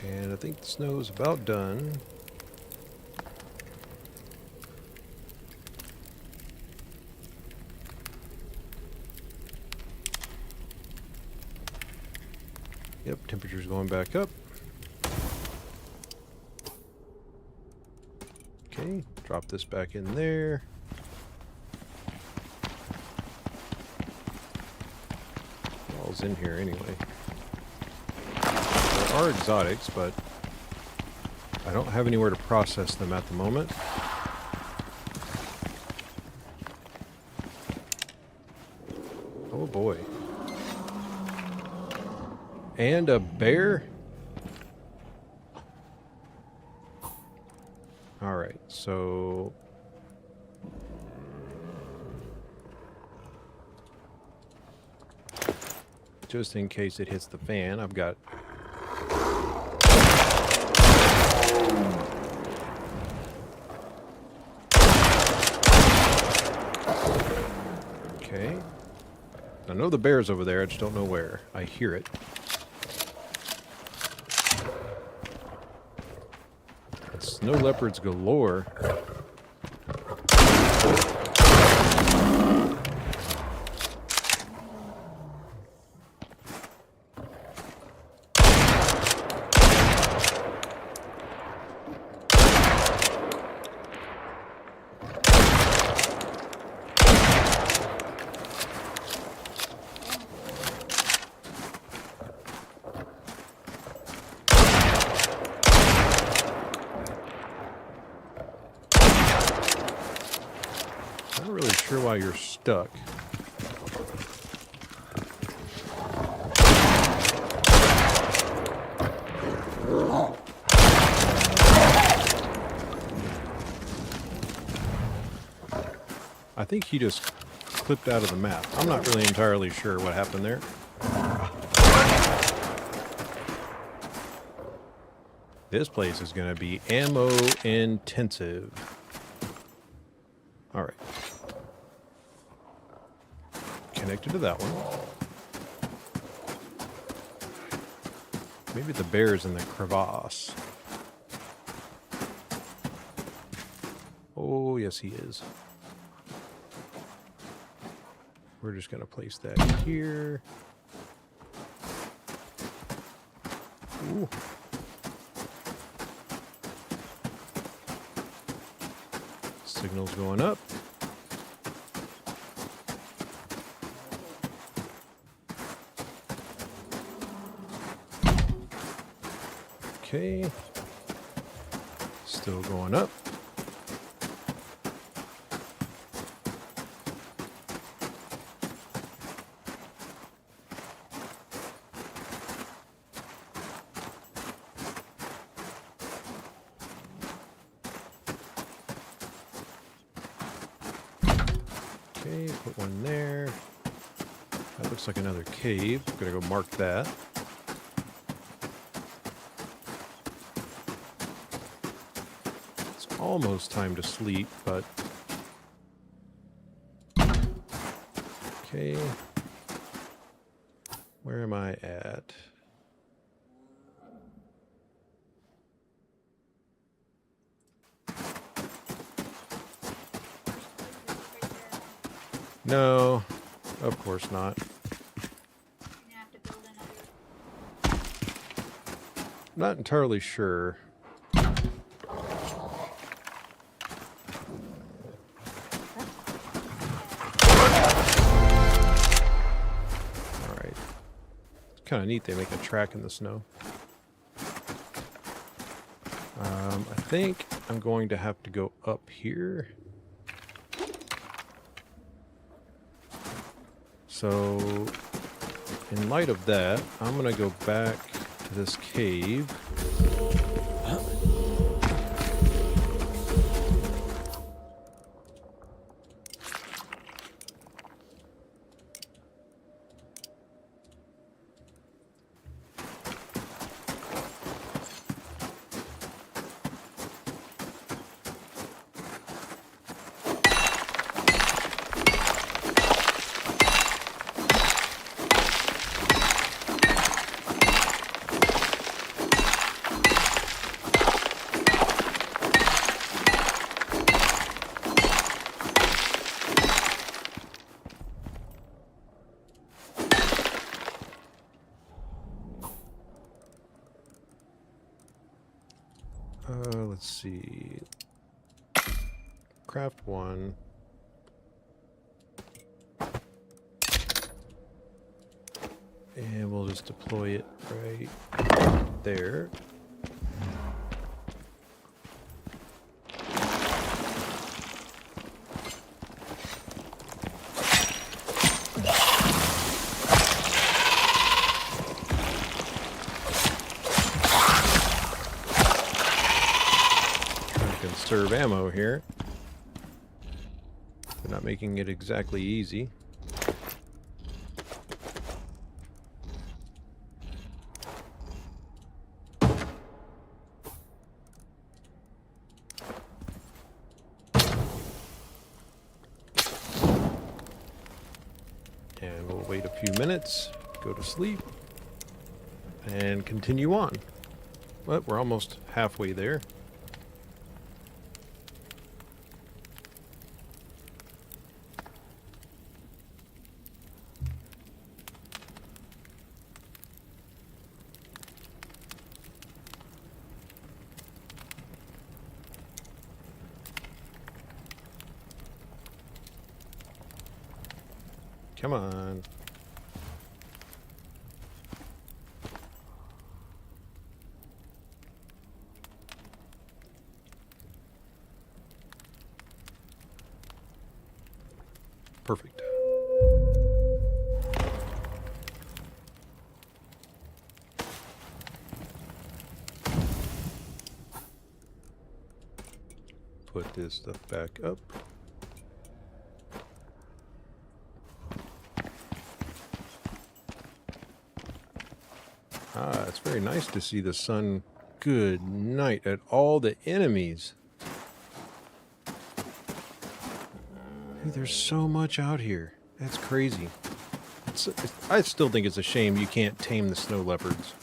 And I think the snow is about done. Yep, temperature's going back up. Okay, drop this back in there. All's in here anyway. There are exotics, but I don't have anywhere to process them at the moment. Oh boy. And a bear? Alright, so... just in case it hits the fan, I've got... Okay. I know the bear's over there, I just don't know where. I hear it. Snow leopards galore. I'm not really sure why you're stuck. I think he just clipped out of the map. I'm not really entirely sure what happened there. This place is going to be ammo intensive. All right. Connected to that one. Maybe the bear's in the crevasse. Oh, yes, he is. We're just going to place that here. Ooh. Signal's going up. Okay. Still going up. Okay, put one there. That looks like another cave. I'm gonna go mark that. It's almost time to sleep, but Okay. Where am I at? No, of course not. Not entirely sure. Alright. It's kind of neat they make a track in the snow. I think I'm going to have to go up here. So, in light of that, I'm going to go back to this cave. Let's see. Craft one. And we'll just deploy it right there. Conserve ammo here. They're not making it exactly easy. And we'll wait a few minutes, go to sleep, and continue on. Well, we're almost halfway there. Come on. Perfect. Put this stuff back up. Ah, it's very nice to see the sun. Good night at all the enemies. Dude, there's so much out here. That's crazy. I still think it's a shame you can't tame the snow leopards.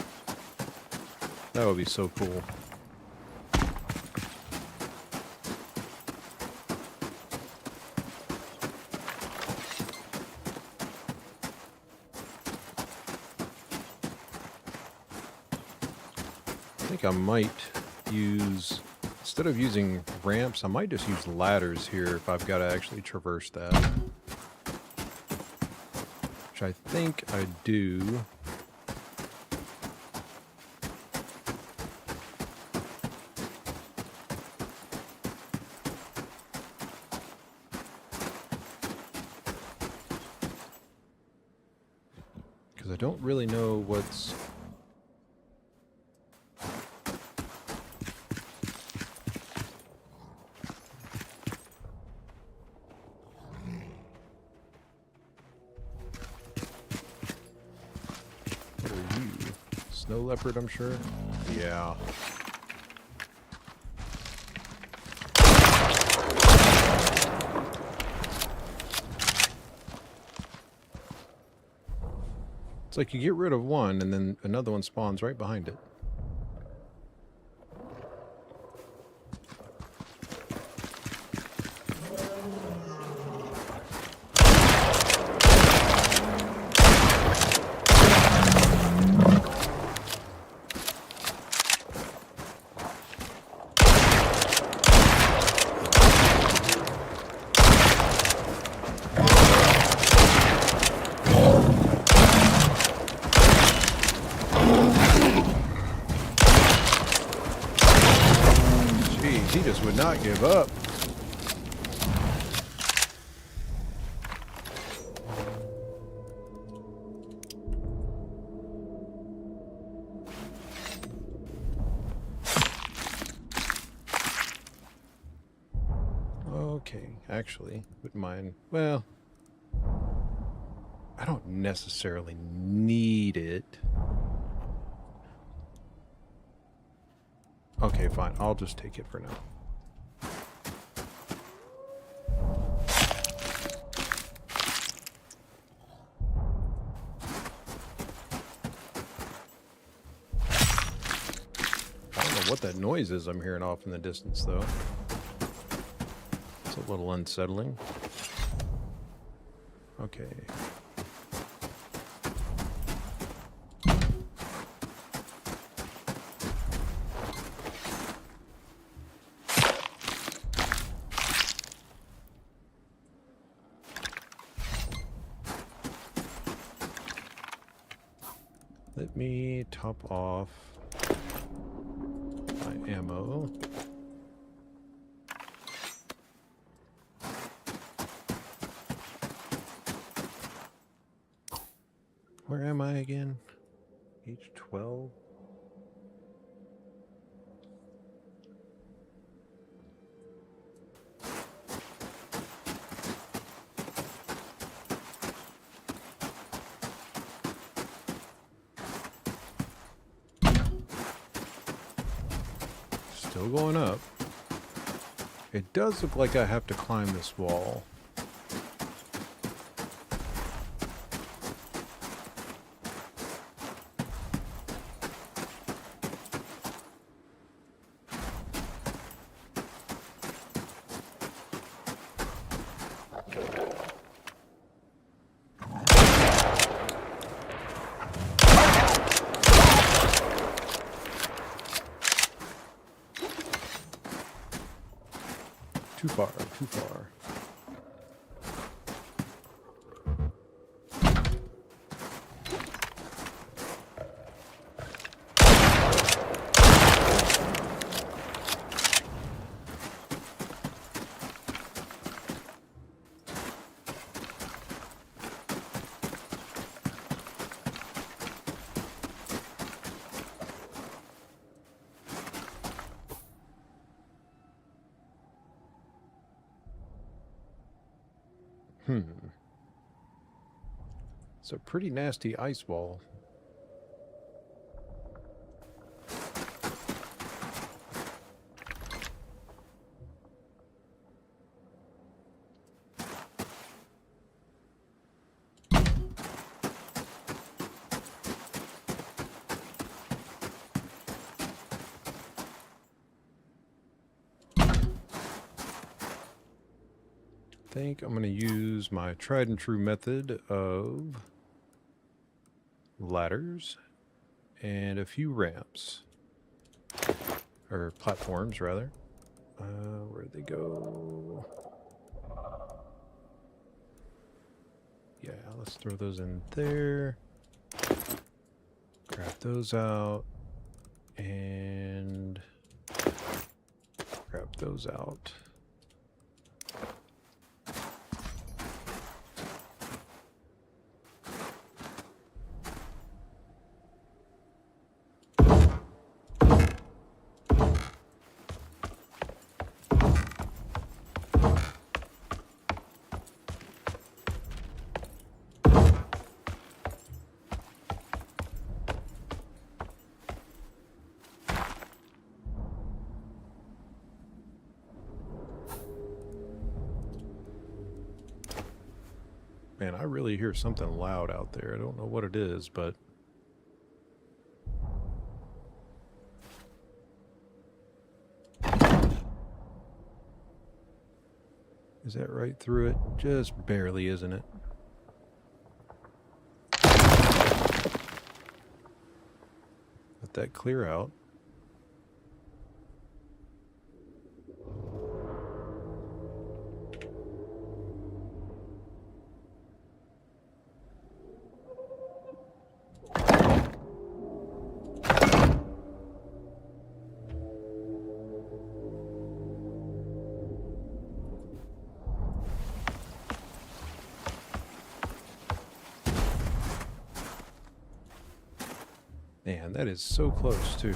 That would be so cool. I think I might use, instead of using ramps, I might just use ladders here if I've got to actually traverse that. Which I think I do. Because I don't really know what's... Snow leopard, I'm sure. Yeah. It's like you get rid of one and then another one spawns right behind it. He just would not give up. Okay, actually, wouldn't mind. Well, I don't necessarily need it. Okay, fine. I'll just take it for now. I don't know what that noise is I'm hearing off in the distance, though. It's a little unsettling. Okay. Let me top off my ammo. Where am I again? H12? Still going up. It does look like I have to climb this wall. Too far, too far. It's a pretty nasty ice wall. I think I'm going to use my tried and true method of ladders and a few ramps, or platforms rather. Where'd they go? Yeah, let's throw those in there. Grab those out and grab those out. Man, I really hear something loud out there. I don't know what it is, but... Is that right through it? Just barely, isn't it? Let that clear out. Man, that is so close, too.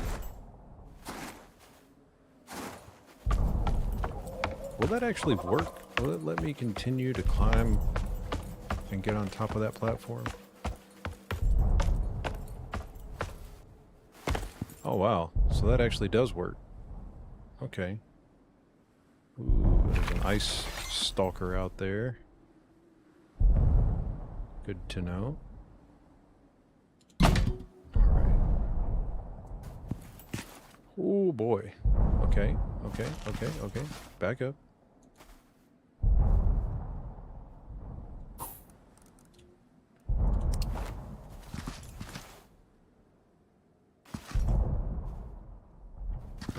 Will that actually work? Will it let me continue to climb and get on top of that platform? Oh, wow. So that actually does work. Okay. Ooh, there's an ice stalker out there. Good to know. Oh boy. Okay. Back up.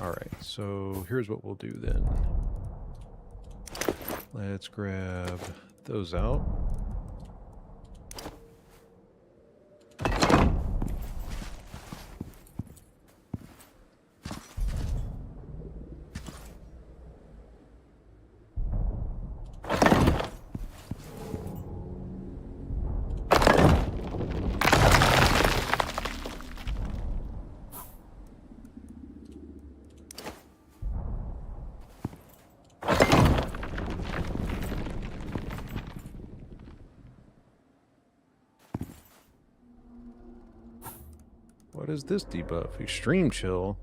Alright, so here's what we'll do then. Let's grab those out. What is this debuff? Extreme chill.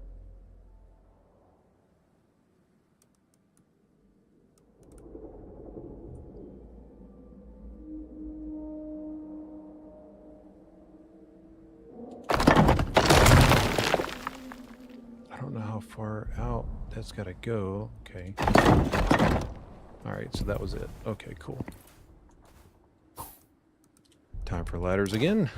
I don't know how far out that's got to go. Okay. Alright, so that was it. Okay, cool. Time for ladders again.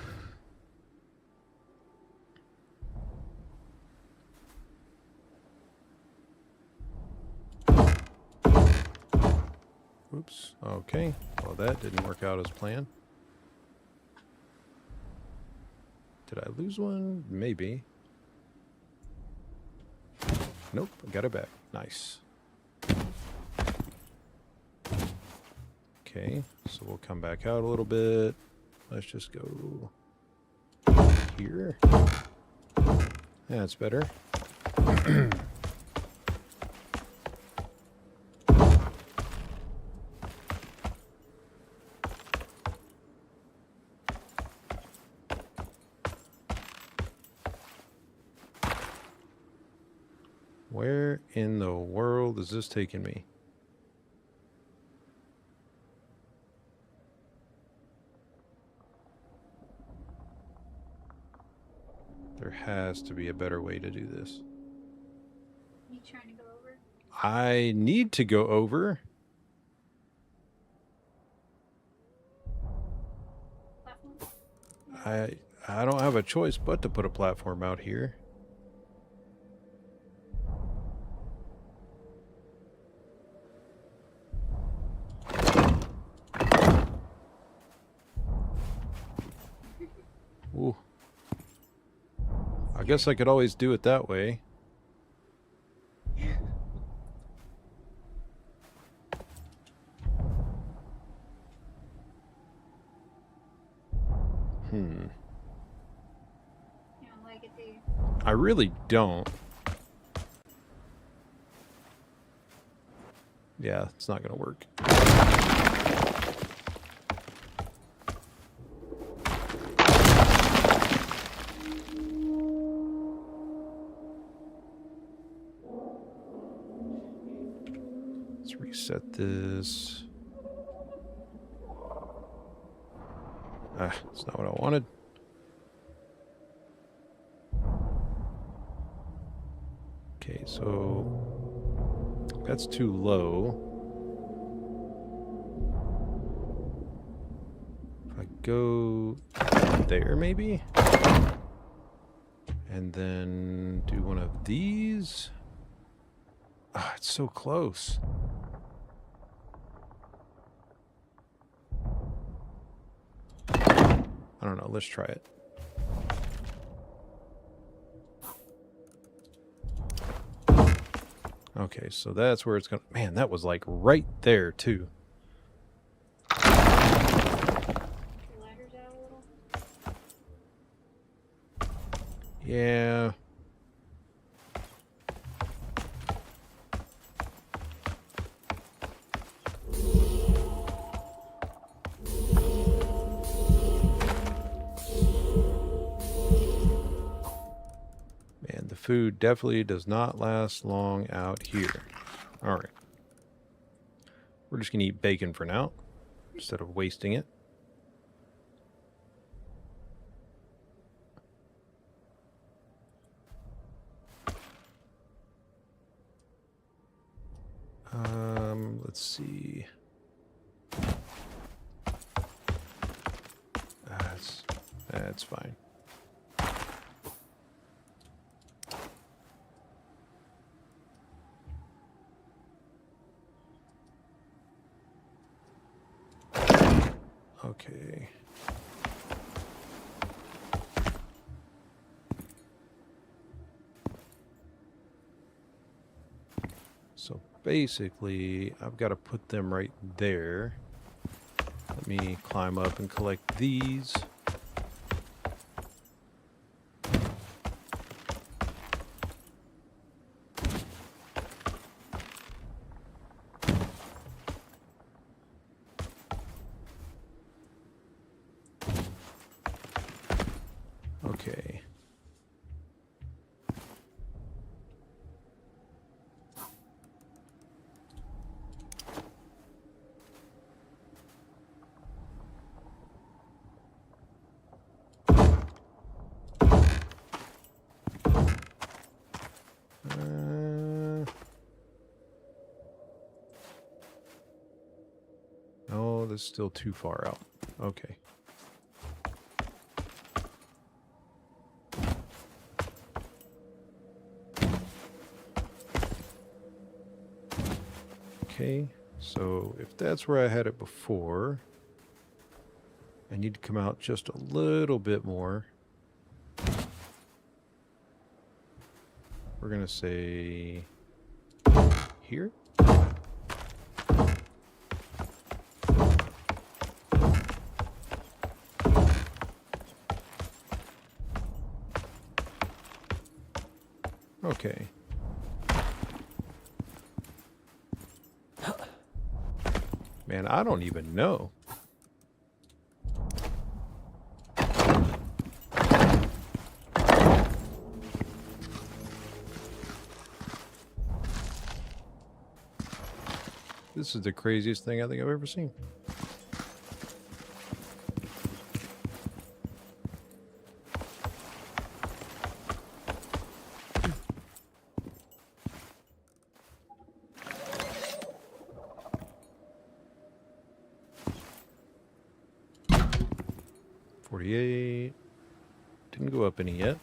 Oops. Okay. Well, that didn't work out as planned. Did I lose one? Maybe. Nope. I got it back. Nice. Okay. So we'll come back out a little bit. Let's just go here. That's better. Where in the world is this taking me? There has to be a better way to do this. You trying to go over? I need to go over. Platform? I don't have a choice but to put a platform out here. Ooh. I guess I could always do it that way. You don't like it, do you? I really don't. Yeah, it's not gonna work. Let's reset this. Ah, that's not what I wanted. Okay, so that's too low. If I go there, maybe? And then do one of these. Ah, it's so close. I don't know. Let's try it. Okay, so that's where it's going to... Man, that was like right there, too. Your ladder's out a little. Yeah. Man, the food definitely does not last long out here. All right. We're just going to eat bacon for now instead of wasting it. Let's see. That's fine. Okay. So basically, I've got to put them right there. Let me climb up and collect these. Okay. No, this is still too far out. Okay. Okay, so if that's where I had it before, I need to come out just a little bit more. We're going to say here. Okay. Man, I don't even know. This is the craziest thing I think I've ever seen. $48. Didn't go up any yet.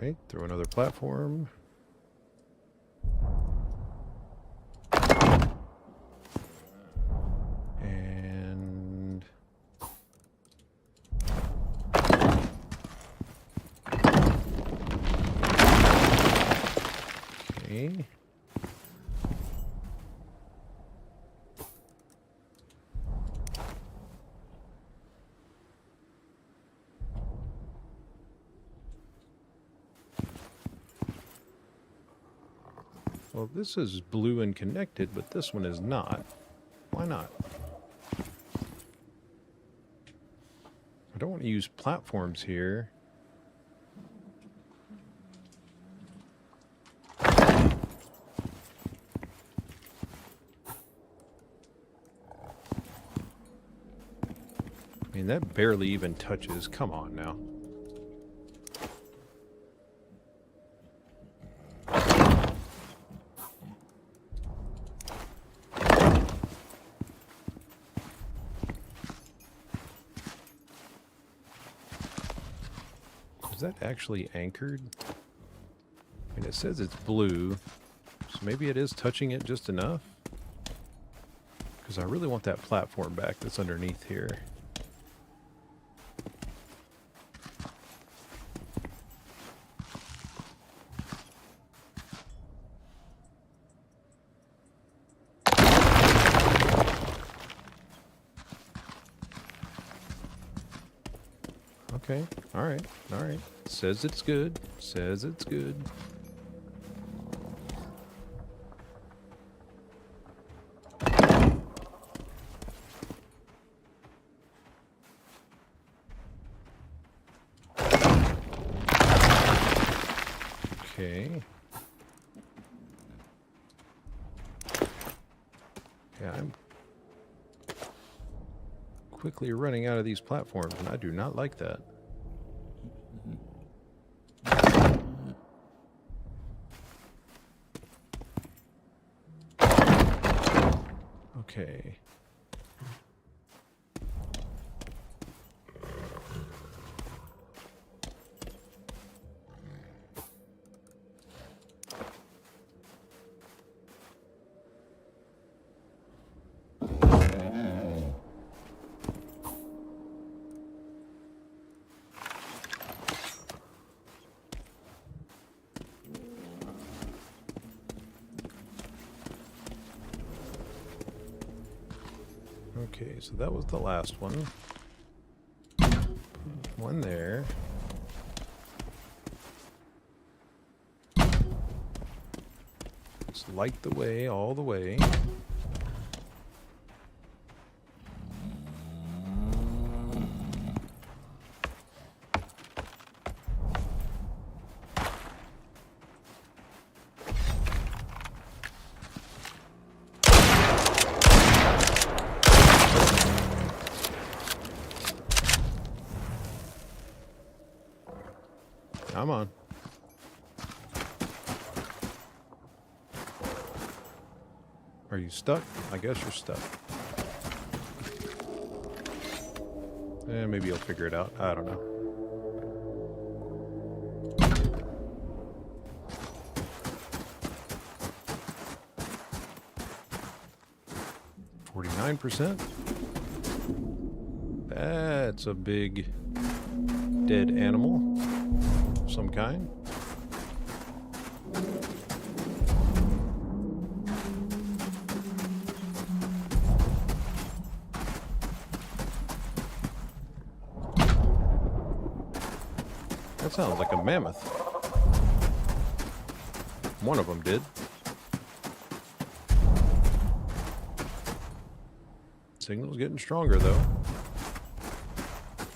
Alright, throw another platform. And... okay. Well, this is blue and connected, but this one is not. Why not? I don't want to use platforms here. I mean, that barely even touches. Come on now. Is that actually anchored? I mean, it says it's blue, so maybe it is touching it just enough? Because I really want that platform back that's underneath here. Okay, alright, alright. Says it's good. Says it's good. Okay. Yeah, I'm quickly running out of these platforms, and I do not like that. Okay. Okay, so that was the last one. One there. Just light the way all the way. Come on. Are you stuck? I guess you're stuck. Maybe you'll figure it out. I don't know. %. That's a big dead animal of some kind. That sounds like a mammoth. One of them did. Signal's getting stronger, though.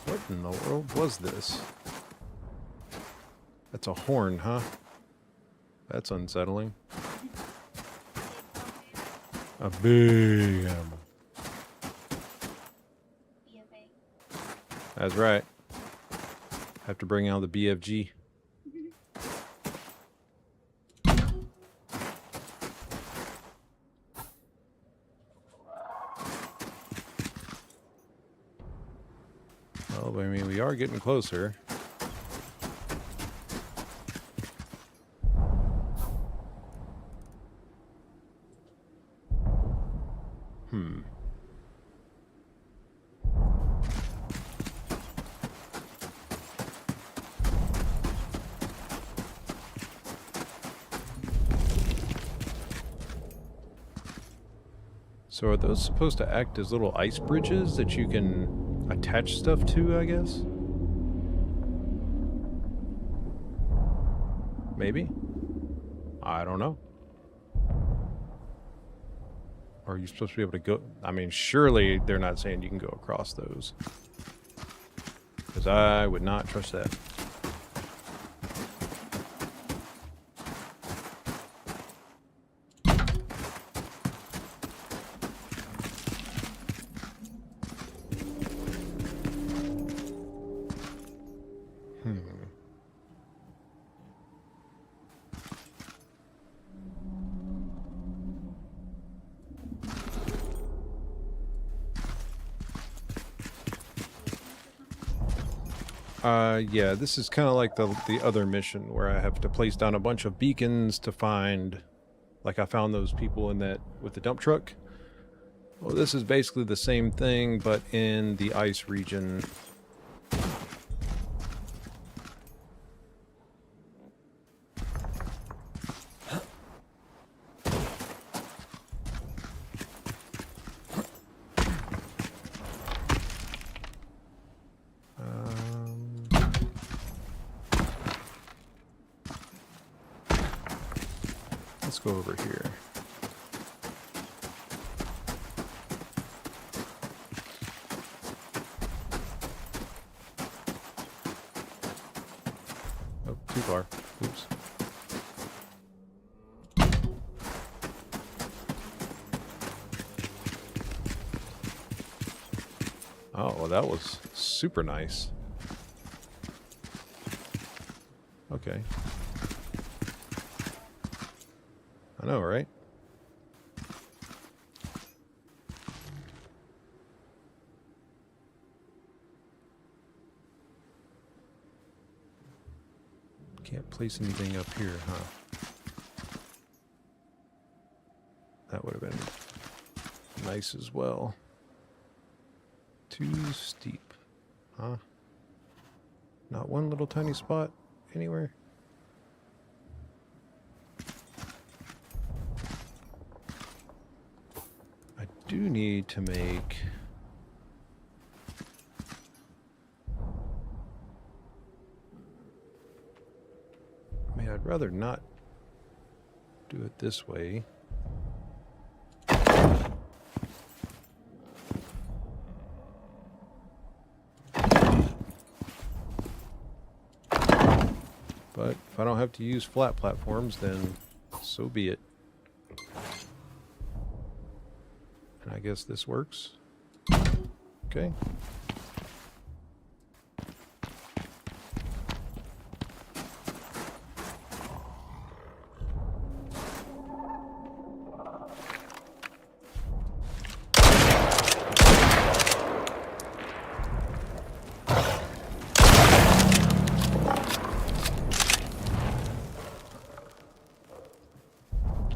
What in the world was this? That's a horn, huh? That's unsettling. A big animal. That's right. Have to bring out the BFG. Well, I mean, we are getting closer. So are those supposed to act as little ice bridges that you can attach stuff to, I guess? Maybe? I don't know. Or are you supposed to be able to go? I mean, surely they're not saying you can go across those. Because I would not trust that. Yeah, this is kind of like the other mission where I have to place down a bunch of beacons to find, like I found those people in that with the dump truck. Well, this is basically the same thing, but in the ice region. Let's go over here. Oh, too far. Oops. Oh, well, that was super nice. Okay. I know, right? Can't place anything up here, huh? That would have been nice as well. Too steep, huh? Not one little tiny spot anywhere? I do need to make... I mean, I'd rather not do it this way. But if I don't have to use flat platforms, then so be it. And I guess this works. Okay.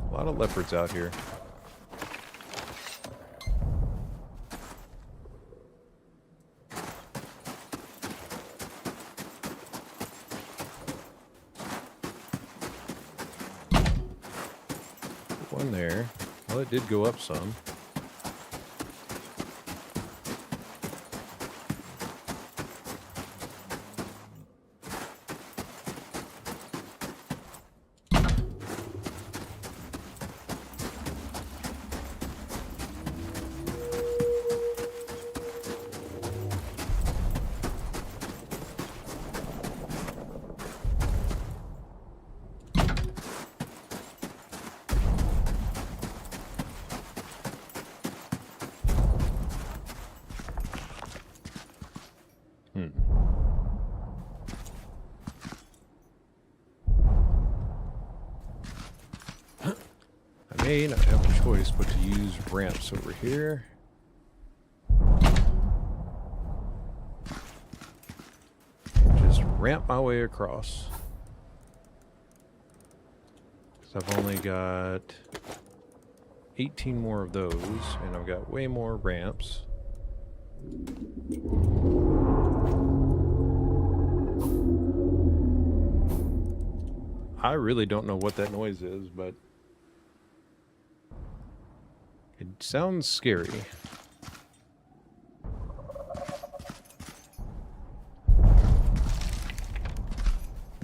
A lot of leopards out here. One there. Well, it did go up some. I may not have a choice but to use ramps over here. Just ramp my way across. Because I've only got 18 more of those, and I've got way more ramps. I really don't know what that noise is, but it sounds scary.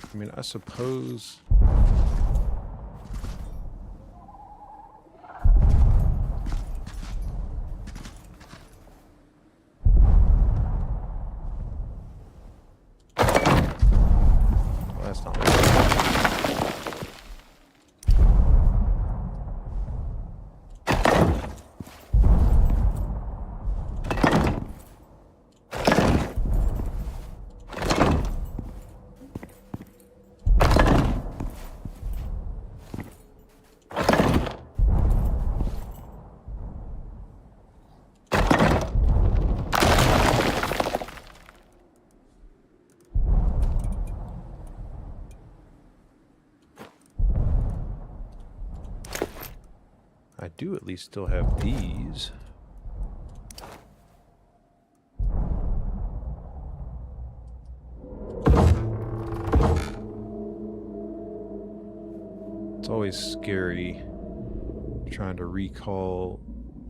I mean, I suppose... I do at least still have these. It's always scary trying to recall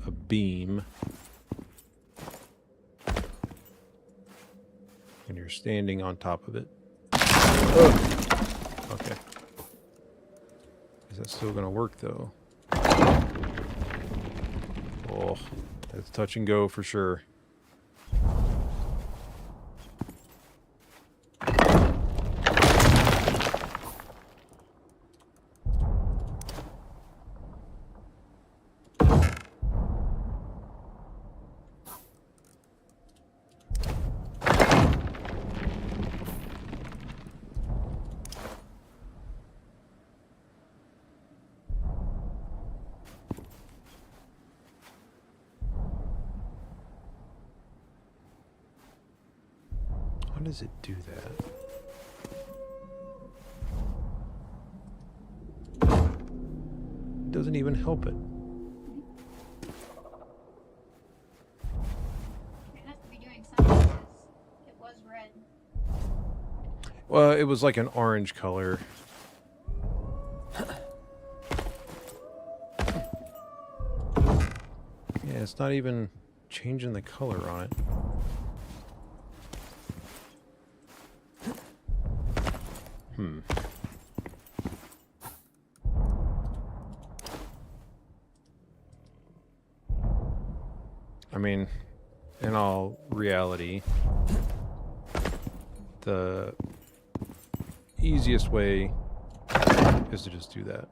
a beam when you're standing on top of it. Oh. Okay. Is that still gonna work though? Oh, that's touch and go for sure. How does it do that? It doesn't even help it. It has to be doing something because it was red. Well, it was like an orange color. Yeah, it's not even changing the color on it. I mean, in all reality, the easiest way is to just do that.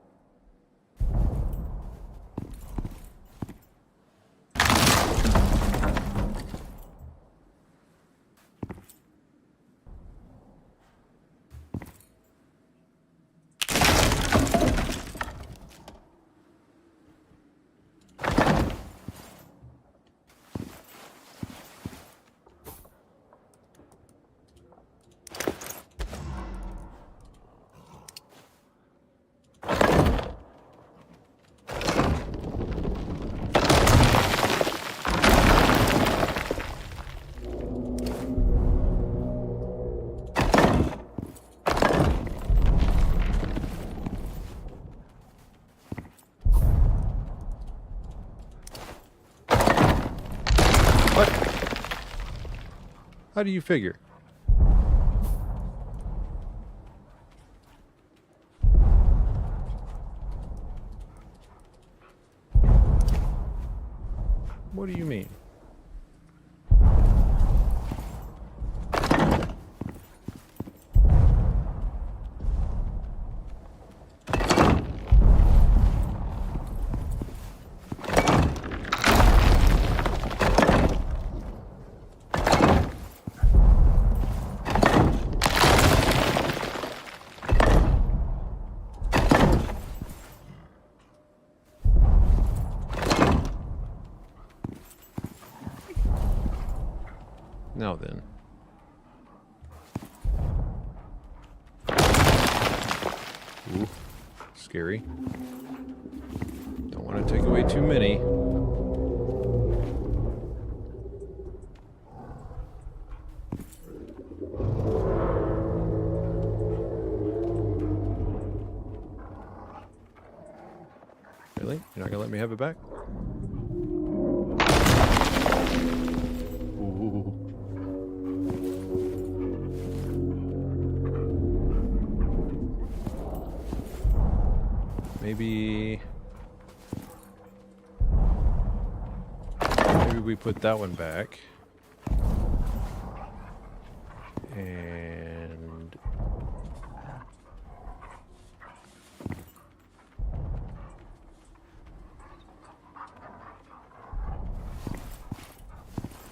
What? How do you figure? What do you mean? Now then. Ooh, scary. Don't want to take away too many. Really? You're not gonna let me have it back? Ooh. Maybe we put that one back. And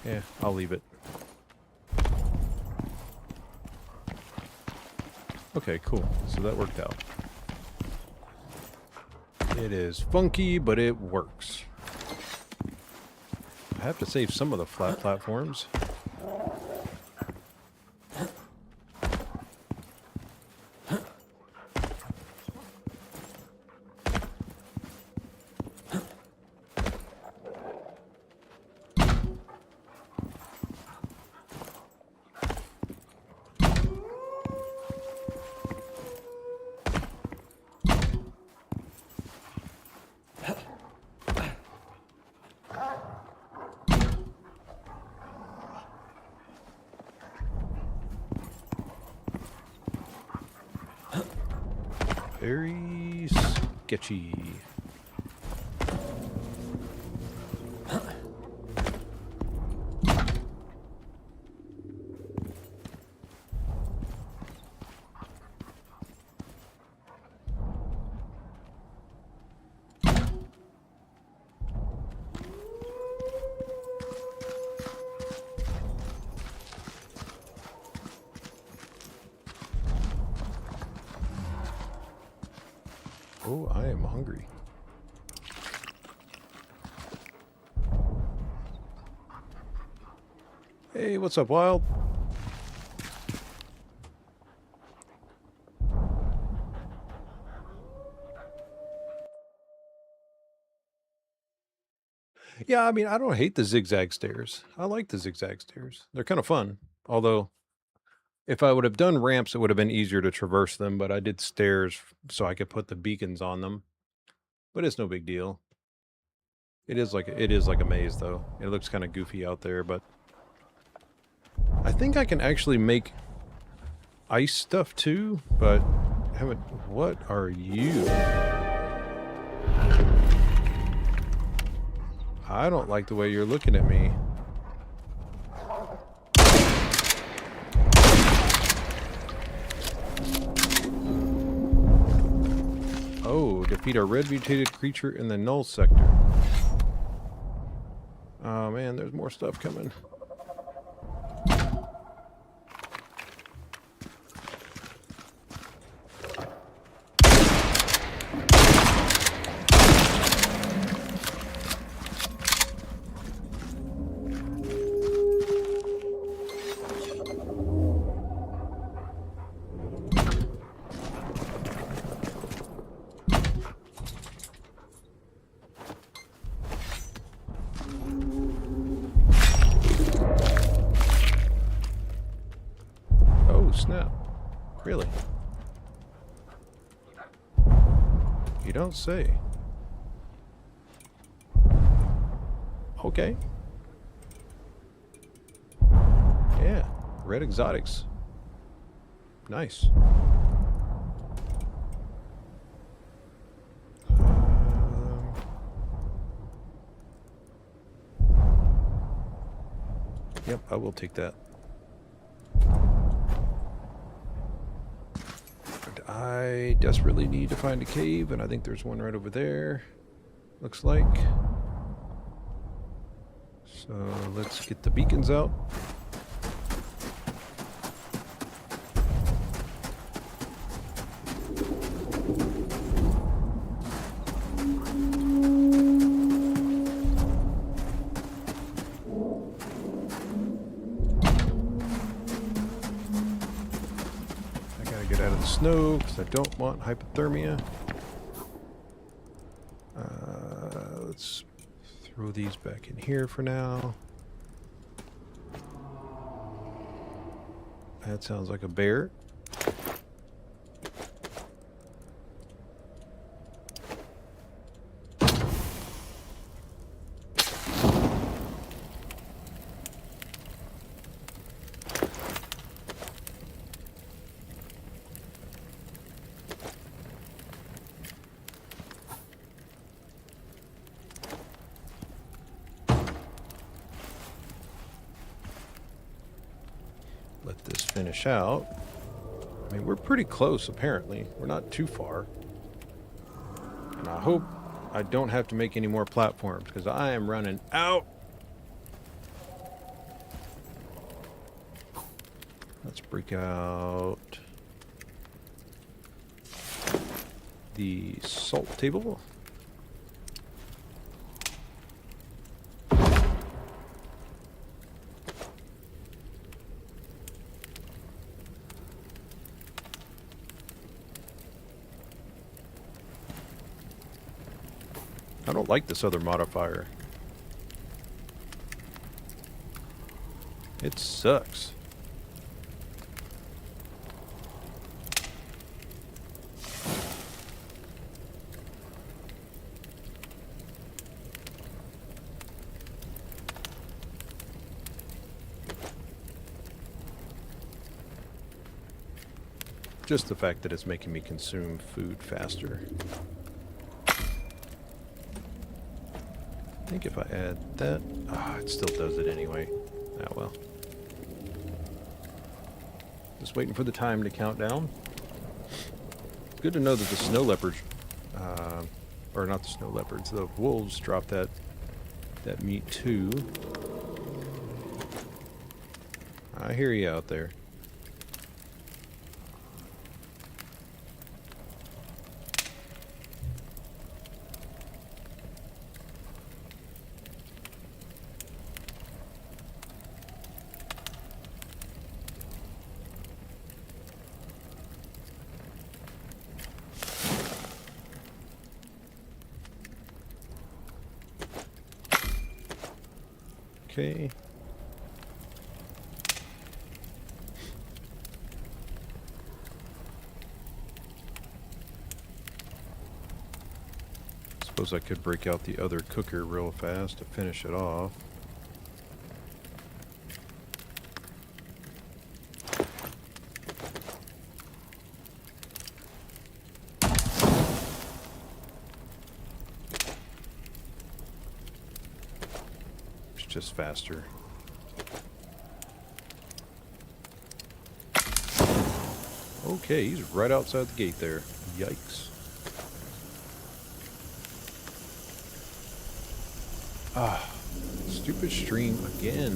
yeah, I'll leave it. Okay, cool. So that worked out. It is funky, but it works. I have to save some of the flat platforms. Very sketchy. Oh, I am hungry. Hey, what's up, Wild? Yeah, I mean, I don't hate the zigzag stairs. I like the zigzag stairs. They're kind of fun. Although, if I would have done ramps, it would have been easier to traverse them, but I did stairs so I could put the beacons on them. But it's no big deal. It is like a maze, though. It looks kind of goofy out there, but I think I can actually make ice stuff too, but haven't. What are you? I don't like the way you're looking at me. Oh, defeat a red mutated creature in the null sector. Oh man, there's more stuff coming. Snap. Really? You don't say. Okay. Yeah. Red exotics. Nice. Yep, I will take that. I desperately need to find a cave, and I think there's one right over there. Looks like. So let's get the beacons out. Snow because I don't want hypothermia. Let's throw these back in here for now. That sounds like a bear. Let this finish out. I mean, we're pretty close, apparently. We're not too far. And I hope I don't have to make any more platforms, because I am running out. Let's break out the salt table. I don't like this other modifier. It sucks. just the fact that it's making me consume food faster. I think if I add that... it still does it anyway. Ah, well. Just waiting for the time to count down. It's good to know that the snow leopards... or not the snow leopards, the wolves drop that meat too. I hear you out there. Okay. Suppose I could break out the other cooker real fast to finish it off. It's just faster. Okay, he's right outside the gate there. Yikes. Stupid stream again.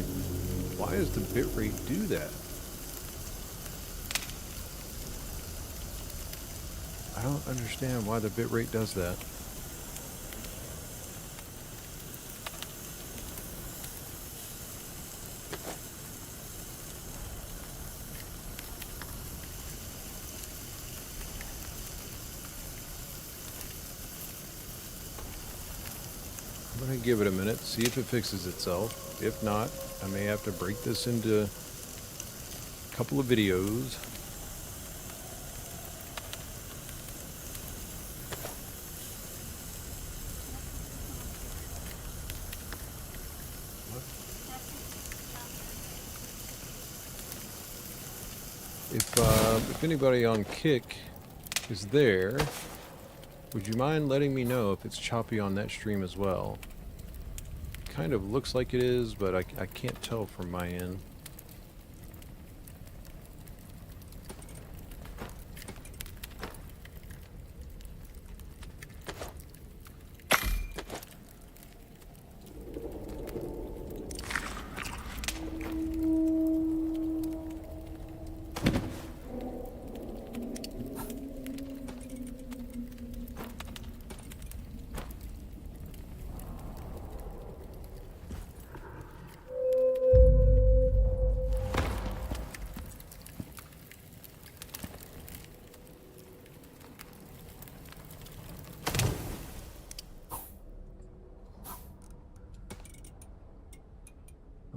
Why does the bitrate do that? I don't understand why the bitrate does that. I'm going to give it a minute, see if it fixes itself. If not, I may have to break this into a couple of videos. If anybody on Kick is there, would you mind letting me know if it's choppy on that stream as well? Kind of looks like it is, but I can't tell from my end.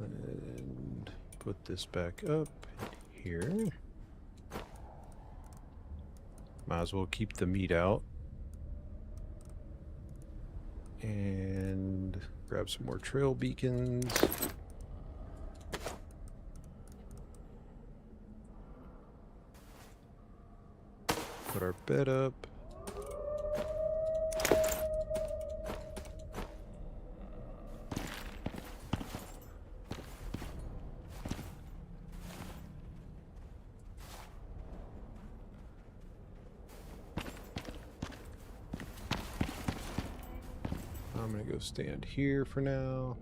And put this back up here. Might as well keep the meat out. And grab some more trail beacons. Put our bed up. I'm gonna go stand here for now.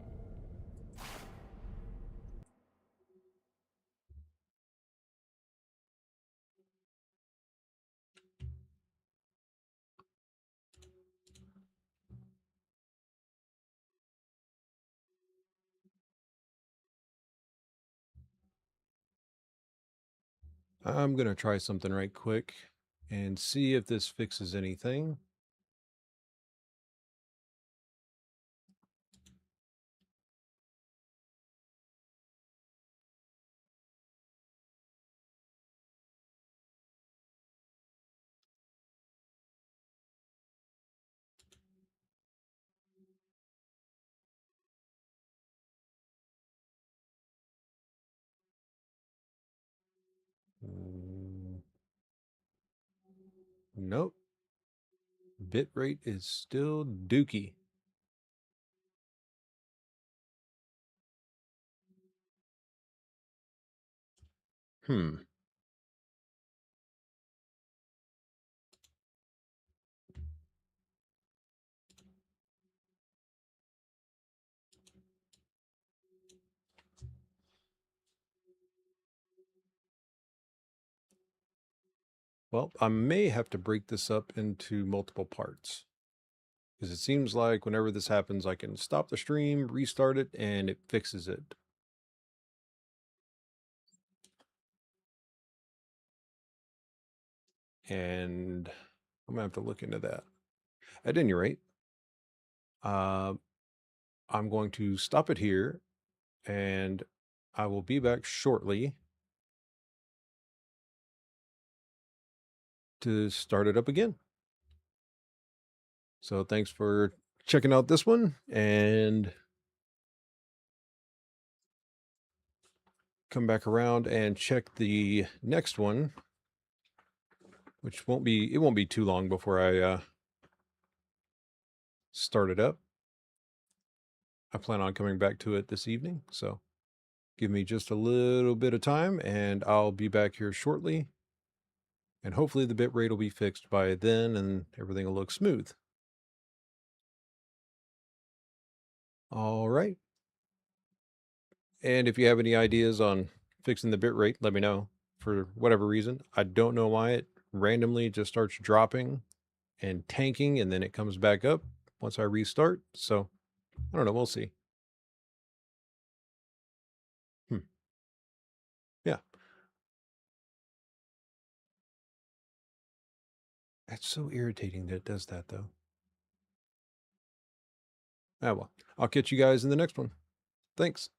I'm gonna try something right quick and see if this fixes anything. Mm, Nope. Bitrate is still dookie. Well, I may have to break this up into multiple parts. Because it seems like whenever this happens, I can stop the stream, restart it, and it fixes it. And I'm going to have to look into that. At any rate, I'm going to stop it here, and I will be back shortly to start it up again. So thanks for checking out this one, and come back around and check the next one, which it won't be too long before I start it up. I plan on coming back to it this evening, so give me just a little bit of time and I'll be back here shortly. And hopefully the bitrate will be fixed by then and everything will look smooth. All right. And if you have any ideas on fixing the bitrate, let me know. For whatever reason, I don't know why it randomly just starts dropping and tanking and then it comes back up once I restart. So I don't know. We'll see. Yeah. That's so irritating that it does that, though. Ah, well, I'll catch you guys in the next one. Thanks.